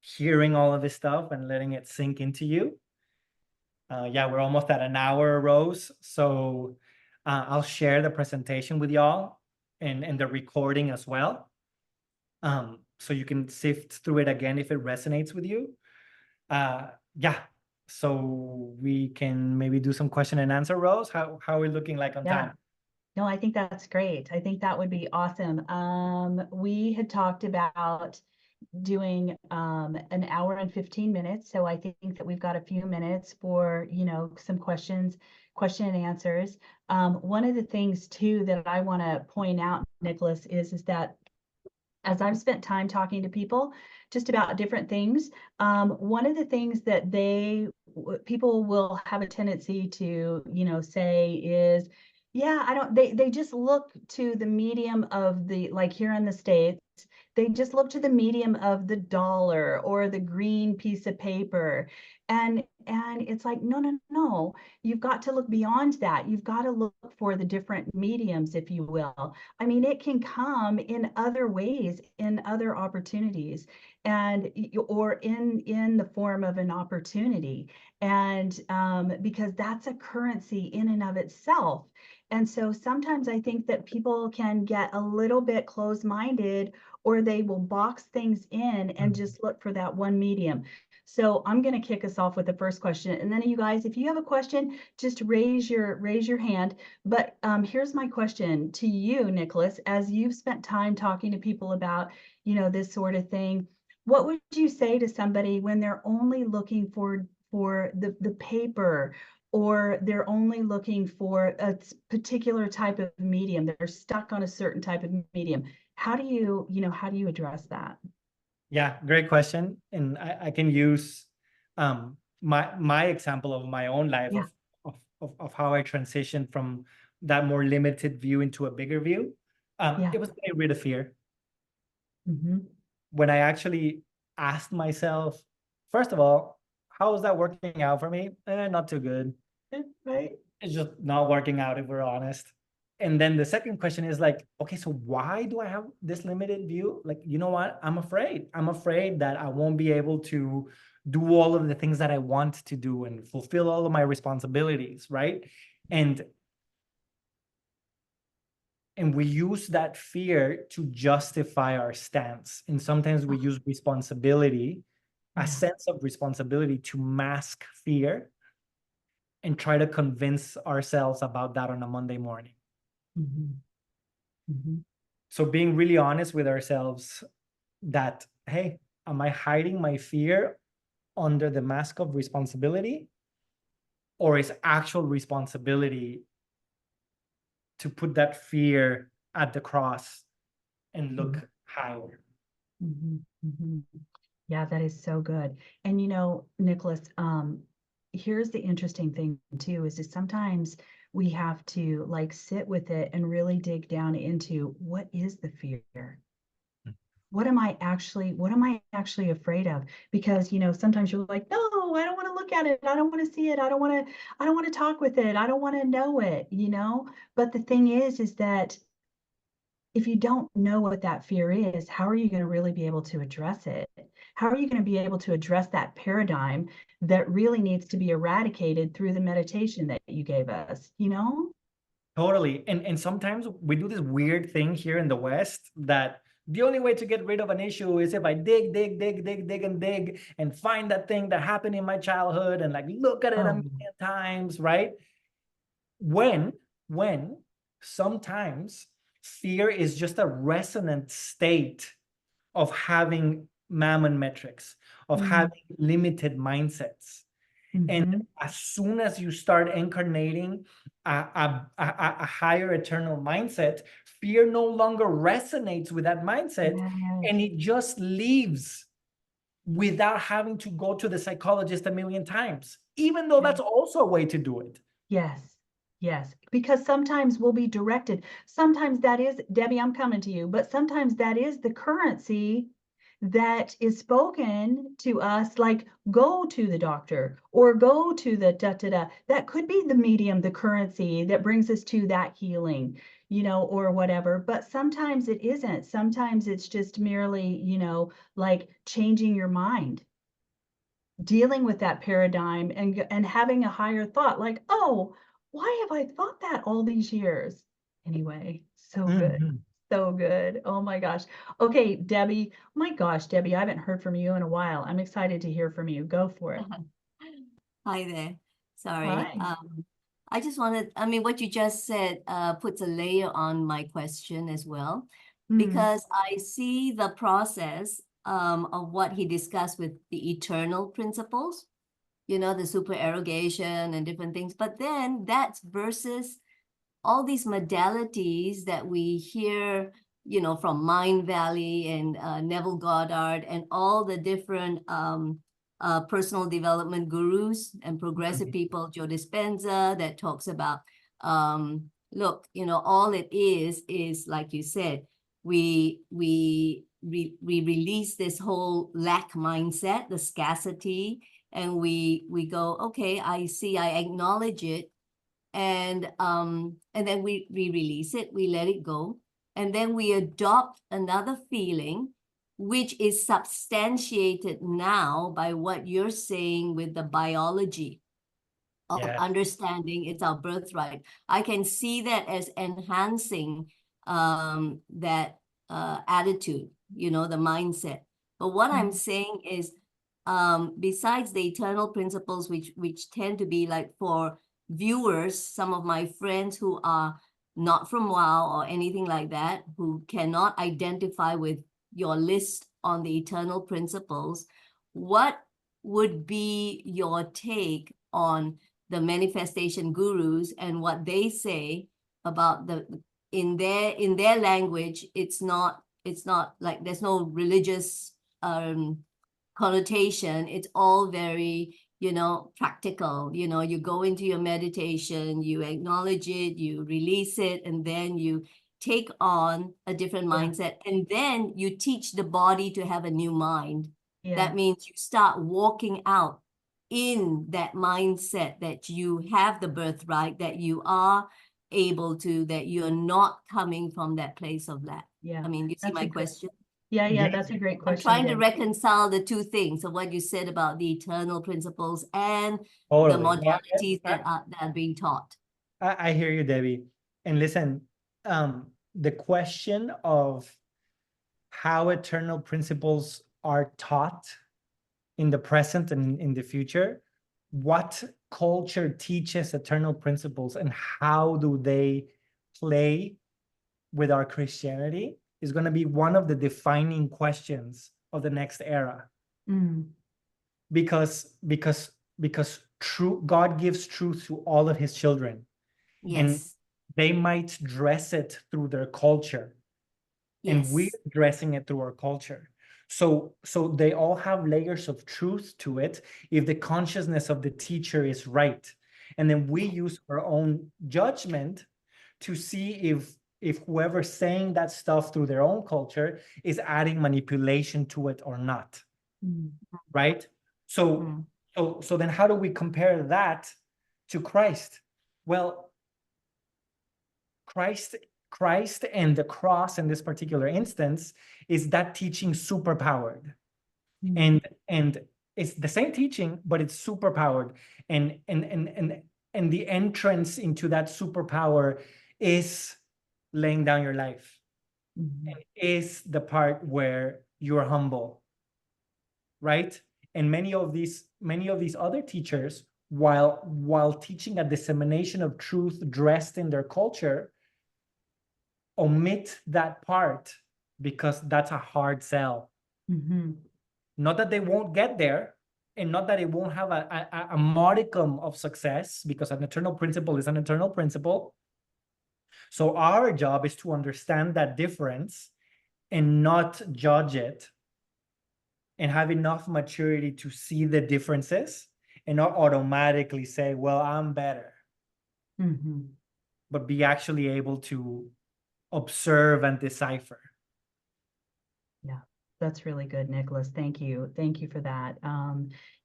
hearing all of this stuff and letting it sink into you. Yeah, we're almost at an hour, Rose. So I'll share the presentation with y'all and the recording as well. So you can sift through it again if it resonates with you. Yeah, so we can maybe do some question and answer, Rose. How are we looking like on time? No, I think that's great. I think that would be awesome. We had talked about doing an hour and 15 minutes. So I think that we've got a few minutes for, some question and answers. One of the things too that I want to point out, Nicolas, is that as I've spent time talking to people just about different things, one of the things that people will have a tendency to, say is, yeah, they just look to the medium of like here in the States, they just look to the medium of the dollar or the green piece of paper. And it's like, no, you've got to look beyond that. You've got to look for the different mediums, if you will. I mean, it can come in other ways, in other opportunities, or in the form of an opportunity. And because that's a currency in and of itself. And so sometimes I think that people can get a little bit closed-minded, or they will box things in and just look for that one medium. So I'm going to kick us off with the first question. And then you guys, if you have a question, just raise your hand. But here's my question to you, Nicolas, as you've spent time talking to people about, this sort of thing. What would you say to somebody when they're only looking for the paper, or they're only looking for a particular type of medium? They're stuck on a certain type of medium. How do you address that? Yeah, great question. And I can use my example of my own life of how I transitioned from that more limited view into a bigger view. It was getting rid of fear. When I actually asked myself, first of all, how is that working out for me? Not too good. Right. It's just not working out, if we're honest. And then the second question is like, okay, so why do I have this limited view? Like, you know what? I'm afraid that I won't be able to do all of the things that I want to do and fulfill all of my responsibilities, right? And we use that fear to justify our stance. And sometimes we use responsibility, a sense of responsibility, to mask fear and try to convince ourselves about that on a Monday morning. So being really honest with ourselves that, hey, am I hiding my fear under the mask of responsibility? Or is actual responsibility to put that fear at the cross and look higher? Yeah, that is so good. And Nicolas, here's the interesting thing too, is that sometimes we have to like sit with it and really dig down into what is the fear? What am I actually afraid of? Because, sometimes you're like, no, I don't want to look at it. I don't want to see it. I don't want to talk with it. I don't want to know it, But the thing is that if you don't know what that fear is, how are you going to really be able to address it? How are you going to be able to address that paradigm that really needs to be eradicated through the meditation that you gave us, Totally. And sometimes we do this weird thing here in the West that the only way to get rid of an issue is if I dig and find that thing that happened in my childhood and like look at it a million times, right? When sometimes fear is just a resonant state of having mammon metrics, of having limited mindsets. And as soon as you start incarnating a higher eternal mindset, fear no longer resonates with that mindset, and it just leaves without having to go to the psychologist a million times, even though that's also a way to do it. Yes. Yes, because sometimes we'll be directed. Sometimes that is, Debbie, I'm coming to you, but sometimes that is the currency that is spoken to us, like go to the doctor or go to the da da da. That could be the medium, the currency that brings us to that healing, or whatever. But sometimes it isn't. Sometimes it's just merely, like changing your mind, dealing with that paradigm and having a higher thought, like, oh, why have I thought that all these years? Anyway, so good. Mhm. So good. Oh my gosh. Okay, Debbie. My gosh, Debbie, I haven't heard from you in a while. I'm excited to hear from you. Go for it. Hi there. Sorry. Hi. I just wanted, I mean, what you just said puts a layer on my question as well, because I see the process of what he discussed with the eternal principles, the supererogation and different things. But then that's versus all these modalities that we hear, from Mind Valley and Neville Goddard and all the different personal development gurus and progressive people, Joe Dispenza, that talks about, look, all it is like you said, we release this whole lack mindset, the scarcity, and we go, okay, I see, I acknowledge it, and then we release it, we let it go, and then we adopt another feeling which is substantiated now by what you're saying with the biology of understanding it's our birthright. I can see that as enhancing that attitude, the mindset. But what I'm saying is, besides the eternal principles, which tend to be like for viewers, some of my friends who are not from WOW or anything like that, who cannot identify with your list on the eternal principles, what would be your take on the manifestation gurus and what they say about in their language? It's not like there's no religious connotation. It's all very practical. You go into your meditation, you acknowledge it, you release it, and then you take on a different mindset, and then you teach the body to have a new mind. That means you start walking out in that mindset that you have the birthright, that you are able to, that you're not coming from that place of lack. I mean, you see my question? Yeah, that's a great question. I'm trying to reconcile the two things of what you said about the eternal principles and the modalities that are being taught. I hear you, Debbie. And listen, the question of how eternal principles are taught in the present and in the future, what culture teaches eternal principles and how do they play with our Christianity, is going to be one of the defining questions of the next era. Because God gives truth to all of his children. And they might dress it through their culture. And we're dressing it through our culture. So they all have layers of truth to it if the consciousness of the teacher is right. And then we use our own judgment to see if whoever's saying that stuff through their own culture is adding manipulation to it or not. Right? So then how do we compare that to Christ? Well, Christ and the cross in this particular instance is that teaching superpowered. And it's the same teaching, but it's superpowered. And the entrance into that superpower is laying down your life. Is the part where you're humble. Right? And many of these other teachers, while teaching a dissemination of truth dressed in their culture, omit that part because that's a hard sell. Not that they won't get there, and not that it won't have a modicum of success, because an eternal principle is an eternal principle. So our job is to understand that difference and not judge it, and have enough maturity to see the differences and not automatically say, well, I'm better. Mhm. but be actually able to observe and decipher. Yeah, that's really good, Nicholas. Thank you. Thank you for that.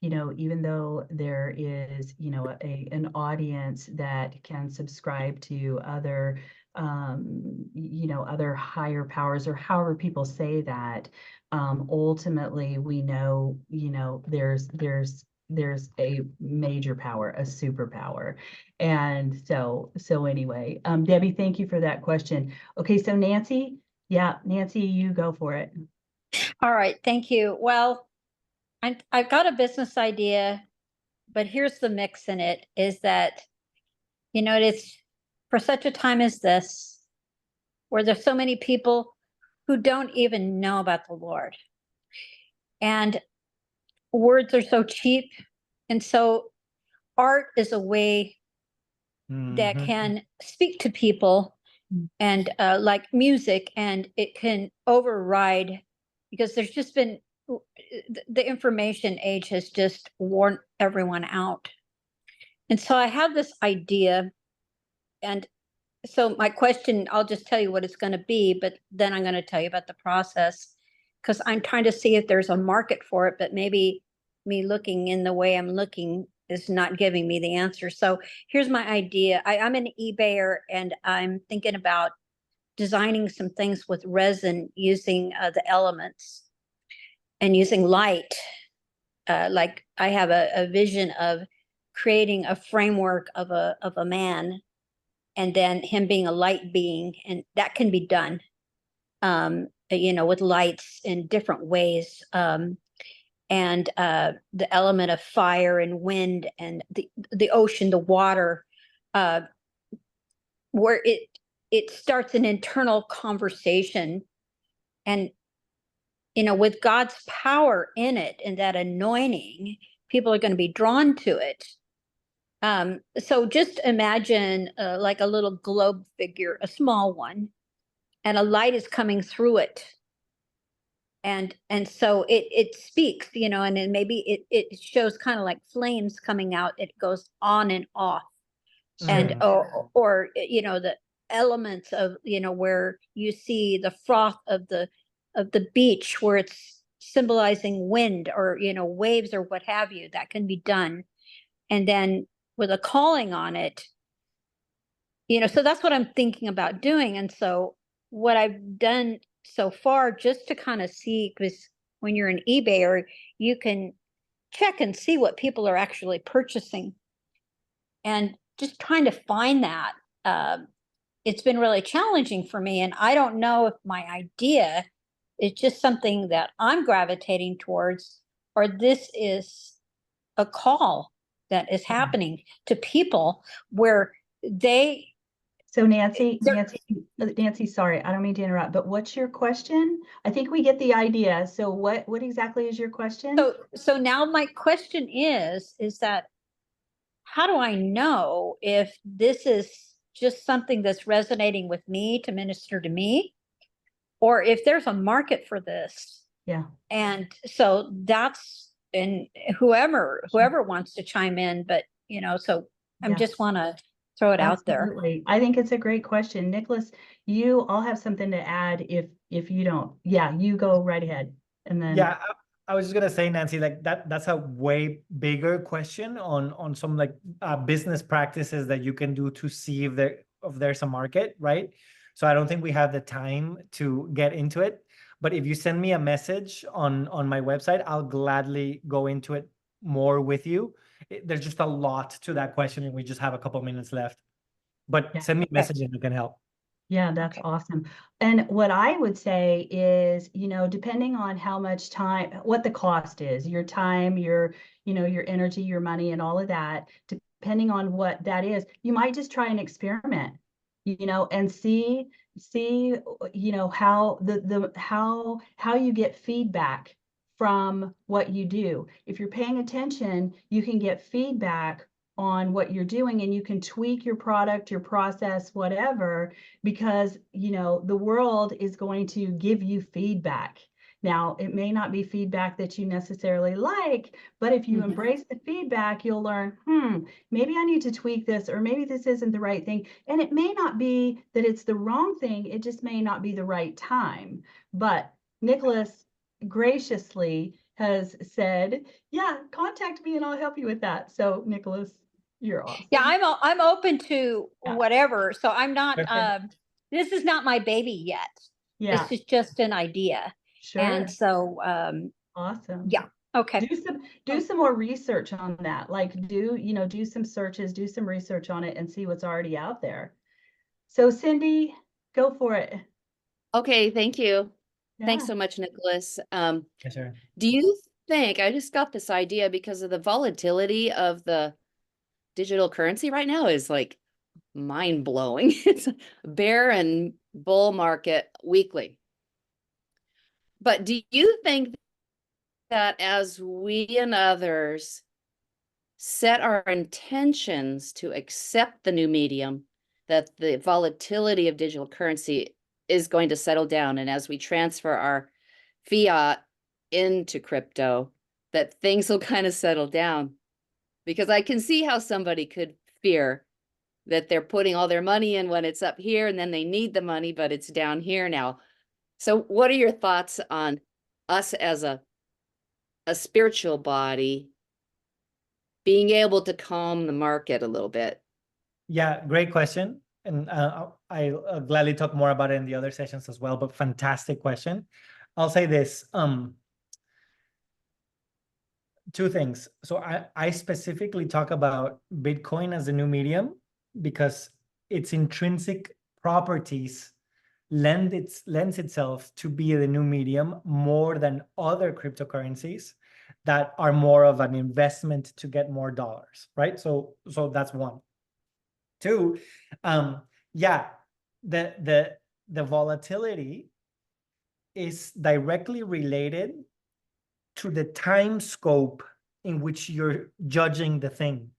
You know, even though there is, you know, an audience that can subscribe to other, you know, other higher powers, or however people say that, ultimately we know, you know, there's a major power, a superpower. And so anyway, Debbie, thank you for that question. Okay, so Nancy, yeah, Nancy, you go for it. All right, thank you. Well, I've got a business idea, but here's the mix in it is that, you know, it's for such a time as this, where there's so many people who don't even know about the Lord. And words are so cheap. And so art is a way that Mhm. can speak to people, and like music, and it can override, because there's just been the information age has just worn everyone out. And so I have this idea, and so my question, I'll just tell you what it's going to be, but then I'm going to tell you about the process, because I'm trying to see if there's a market for it, but maybe me looking in the way I'm looking is not giving me the answer. So here's my idea. I'm an eBayer, and I'm thinking about designing some things with resin using the elements and using light. Like I have a vision of creating a framework of a man, and then him being a light being, and that can be done, you know, with lights in different ways. And the element of fire and wind and the ocean, the water, where it starts an internal conversation, and you know, with God's power in it and that anointing, people are going to be drawn to it. So just imagine like a little globe figure, a small one, and a light is coming through it. And so it speaks, you know, and then maybe it shows kind of like flames coming out. It goes on and off. And or you know, the elements of, you know, where you see the froth of the beach, where it's symbolizing wind, or you know, waves, or what have you, that can be done. And then with a calling on it, you know, so that's what I'm thinking about doing. And so what I've done so far, just to kind of see, because when you're an eBayer, you can check and see what people are actually purchasing, and just trying to find that. It's been really challenging for me, and I don't know if my idea is just something that I'm gravitating towards, or this is a call that is happening to people where they. So Nancy, sorry, I don't mean to interrupt, but what's your question? I think we get the idea. So what exactly is your question? So now my question is that how do I know if this is just something that's resonating with me to minister to me, or if there's a market for this? Yeah. And so that's, and whoever wants to chime in, but you know, so I just want to throw it out there. Absolutely. I think it's a great question. Nicholas, I'll have something to add if you don't. Yeah, you go right ahead. And then Yeah, I was just gonna say, Nancy, like that's a way bigger question on some like business practices that you can do to see if there's a market, right? So I don't think we have the time to get into it. But if you send me a message on my website, I'll gladly go into it more with you. There's just a lot to that question, and we just have a couple minutes left. But send me a message and I can help. yeah, that's awesome. And what I would say is, you know, depending on how much time, what the cost is, your time, your, you know, your energy, your money, and all of that, depending on what that is, you might just try an experiment, you know, and see, you know, how how you get feedback from what you do. If you're paying attention, you can get feedback on what you're doing, and you can tweak your product, your process, whatever, because you know the world is going to give you feedback. Now, it may not be feedback that you necessarily like, but if you Mhm. embrace the feedback, you'll learn, maybe I need to tweak this, or maybe this isn't the right thing. And it may not be that it's the wrong thing, it just may not be the right time. But Nicolas graciously has said, yeah, contact me and I'll help you with that. So Nicolas, you're awesome. Yeah, I'm open to Yeah. whatever. So I'm not Perfect. this is not my baby yet. Yeah, This is just an idea. sure. And so Awesome. yeah, okay. Do some more research on that. Like do some searches, do some research on it and see what's already out there. So Cindy, go for it. Okay, thank you. Thanks Yeah. so much, Nicholas. Yes, sir. Do you think, I just got this idea because of the volatility of the digital currency right now is like mind blowing. It's a bear and bull market weekly. But do you think that as we and others set our intentions to accept the new medium, that the volatility of digital currency is going to settle down, and as we transfer our fiat into crypto, that things will kind of settle down? Because I can see how somebody could fear that they're putting all their money in when it's up here and then they need the money, but it's down here now. So what are your thoughts on us as a spiritual body being able to calm the market a little bit? Yeah, great question. And I'll gladly talk more about it in the other sessions as well, but fantastic question. I'll say this, two things. So I specifically talk about Bitcoin as a new medium because its intrinsic properties lends itself to be the new medium more than other cryptocurrencies that are more of an investment to get more dollars, right? So that's one. Two, yeah, the volatility is directly related to the time scope in which you're judging the thing,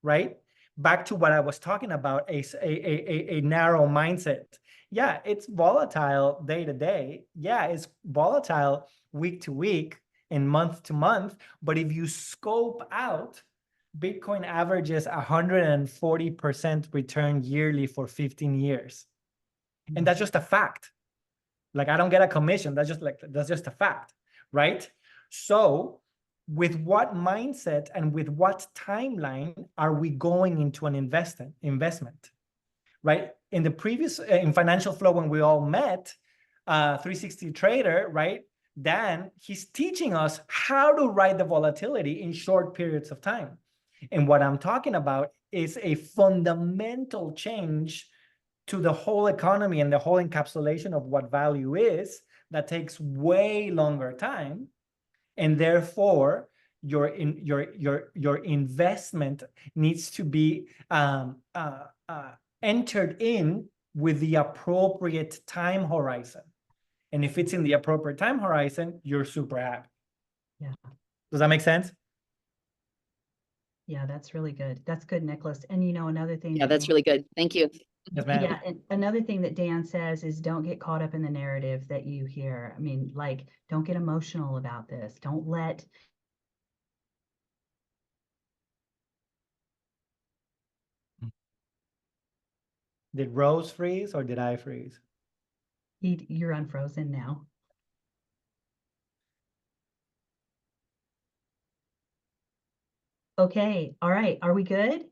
right? Back to what I was talking about, a narrow mindset. Yeah, it's volatile day to day. Yeah, it's volatile week to week and month to month. But if you scope out, Bitcoin averages 140% return yearly for 15 years. And that's just a fact. Like, I don't get a commission. That's just a fact, right? So with what mindset and with what timeline are we going into an investment, right? In the previous, in Financial Flow, when we all met, 360 Trader, right? Dan, he's teaching us how to ride the volatility in short periods of time. And what I'm talking about is a fundamental change to the whole economy and the whole encapsulation of what value is that takes way longer time. And therefore, your investment needs to be entered in with the appropriate time horizon. And if it's in the appropriate time horizon, you're super happy. Yeah. Does that make sense? Yeah, that's really good. That's good, Nicholas. And another thing. Yeah, that's really good. Thank you. Yes, ma'am. Yeah, and another thing that Dan says is don't get caught up in the narrative that you hear. I mean, like, don't get emotional about this. Don't let Did Rose freeze or did I freeze? you're unfrozen now. Okay, all right. Are we good?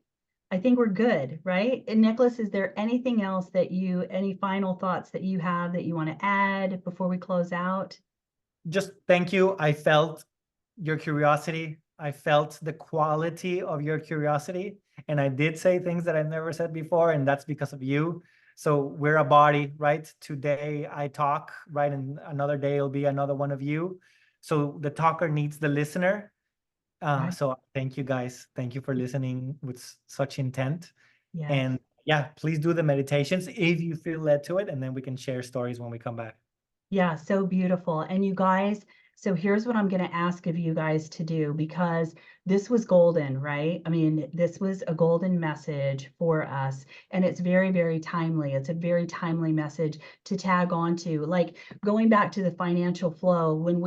I think we're good, right? And Nicholas, is there anything else any final thoughts that you have that you want to add before we close out? Just thank you. I felt your curiosity. I felt the quality of your curiosity. And I did say things that I've never said before, and that's because of you. So we're a body, right? Today I talk, right? And another day it'll be another one of you. So the talker needs the listener. Right. So thank you guys. Thank you for listening with such intent. Yes. And yeah, please do the meditations if you feel led to it. And then we can share stories when we come back. Yeah, so beautiful. And you guys, So here's what I'm going to ask of you guys to do, because this was golden, right? I mean, this was a golden message for us, and it's very, very timely. It's a very timely message to tag on to. Like going back to the financial flow, that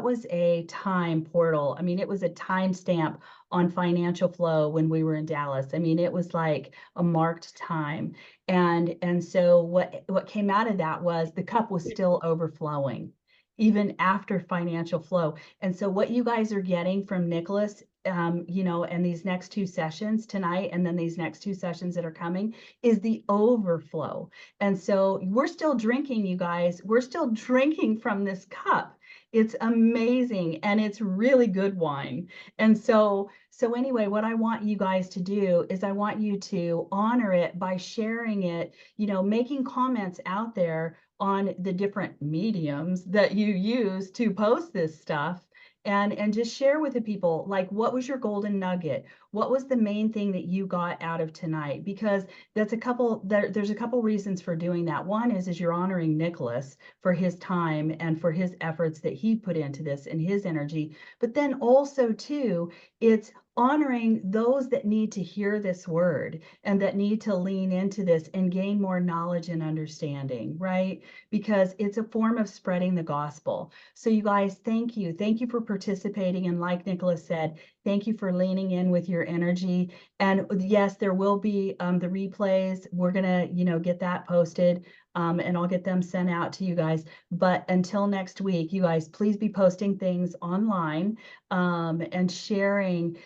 was a time portal. I mean, it was a timestamp on financial flow when we were in Dallas. I mean, it was like a marked time. And so what came out of that was the cup was still overflowing even after financial flow. And so what you guys are getting from Nicolas, you know, and these next 2 sessions tonight, and then these next 2 sessions that are coming, is the overflow. And so we're still drinking, you guys. We're still drinking from this cup. It's amazing, and it's really good wine. And so anyway, what I want you guys to do is I want you to honor it by sharing it, you know, making comments out there on the different mediums that you use to post this stuff, and just share with the people, like, what was your golden nugget? What was the main thing that you got out of tonight? Because there's a couple reasons for doing that. One is you're honoring Nicolas for his time and for his efforts that he put into this and his energy. But then also too, it's honoring those that need to hear this word and that need to lean into this and gain more knowledge and understanding, right? Because it's a form of spreading the gospel. So you guys, thank you. Thank you for participating. And like Nicolas said, thank you for leaning in with your energy. And yes, there will be the replays. We're gonna, you know, get that posted, and I'll get them sent out to you guys. But until next week, you guys, please be posting things online, and sharing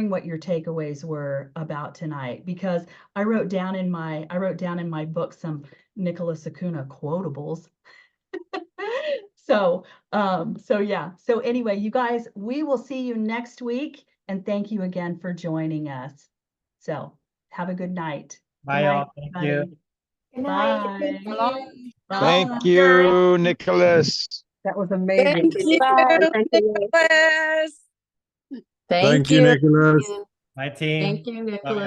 what your takeaways were about tonight. Because I wrote down in my book some Nicolas Acuna quotables. So yeah. So anyway, you guys, we will see you next week, and thank you again for joining us. So have a good night. Bye, Good night, y'all. Thank you. everybody. Good night. Bye. Bye. Thank you, Nicolas. That was amazing. Thank you, Bye. Thank you. Nicholas. Thank you, Nicolas. My team. Thank you, Love Nicolas. y'all.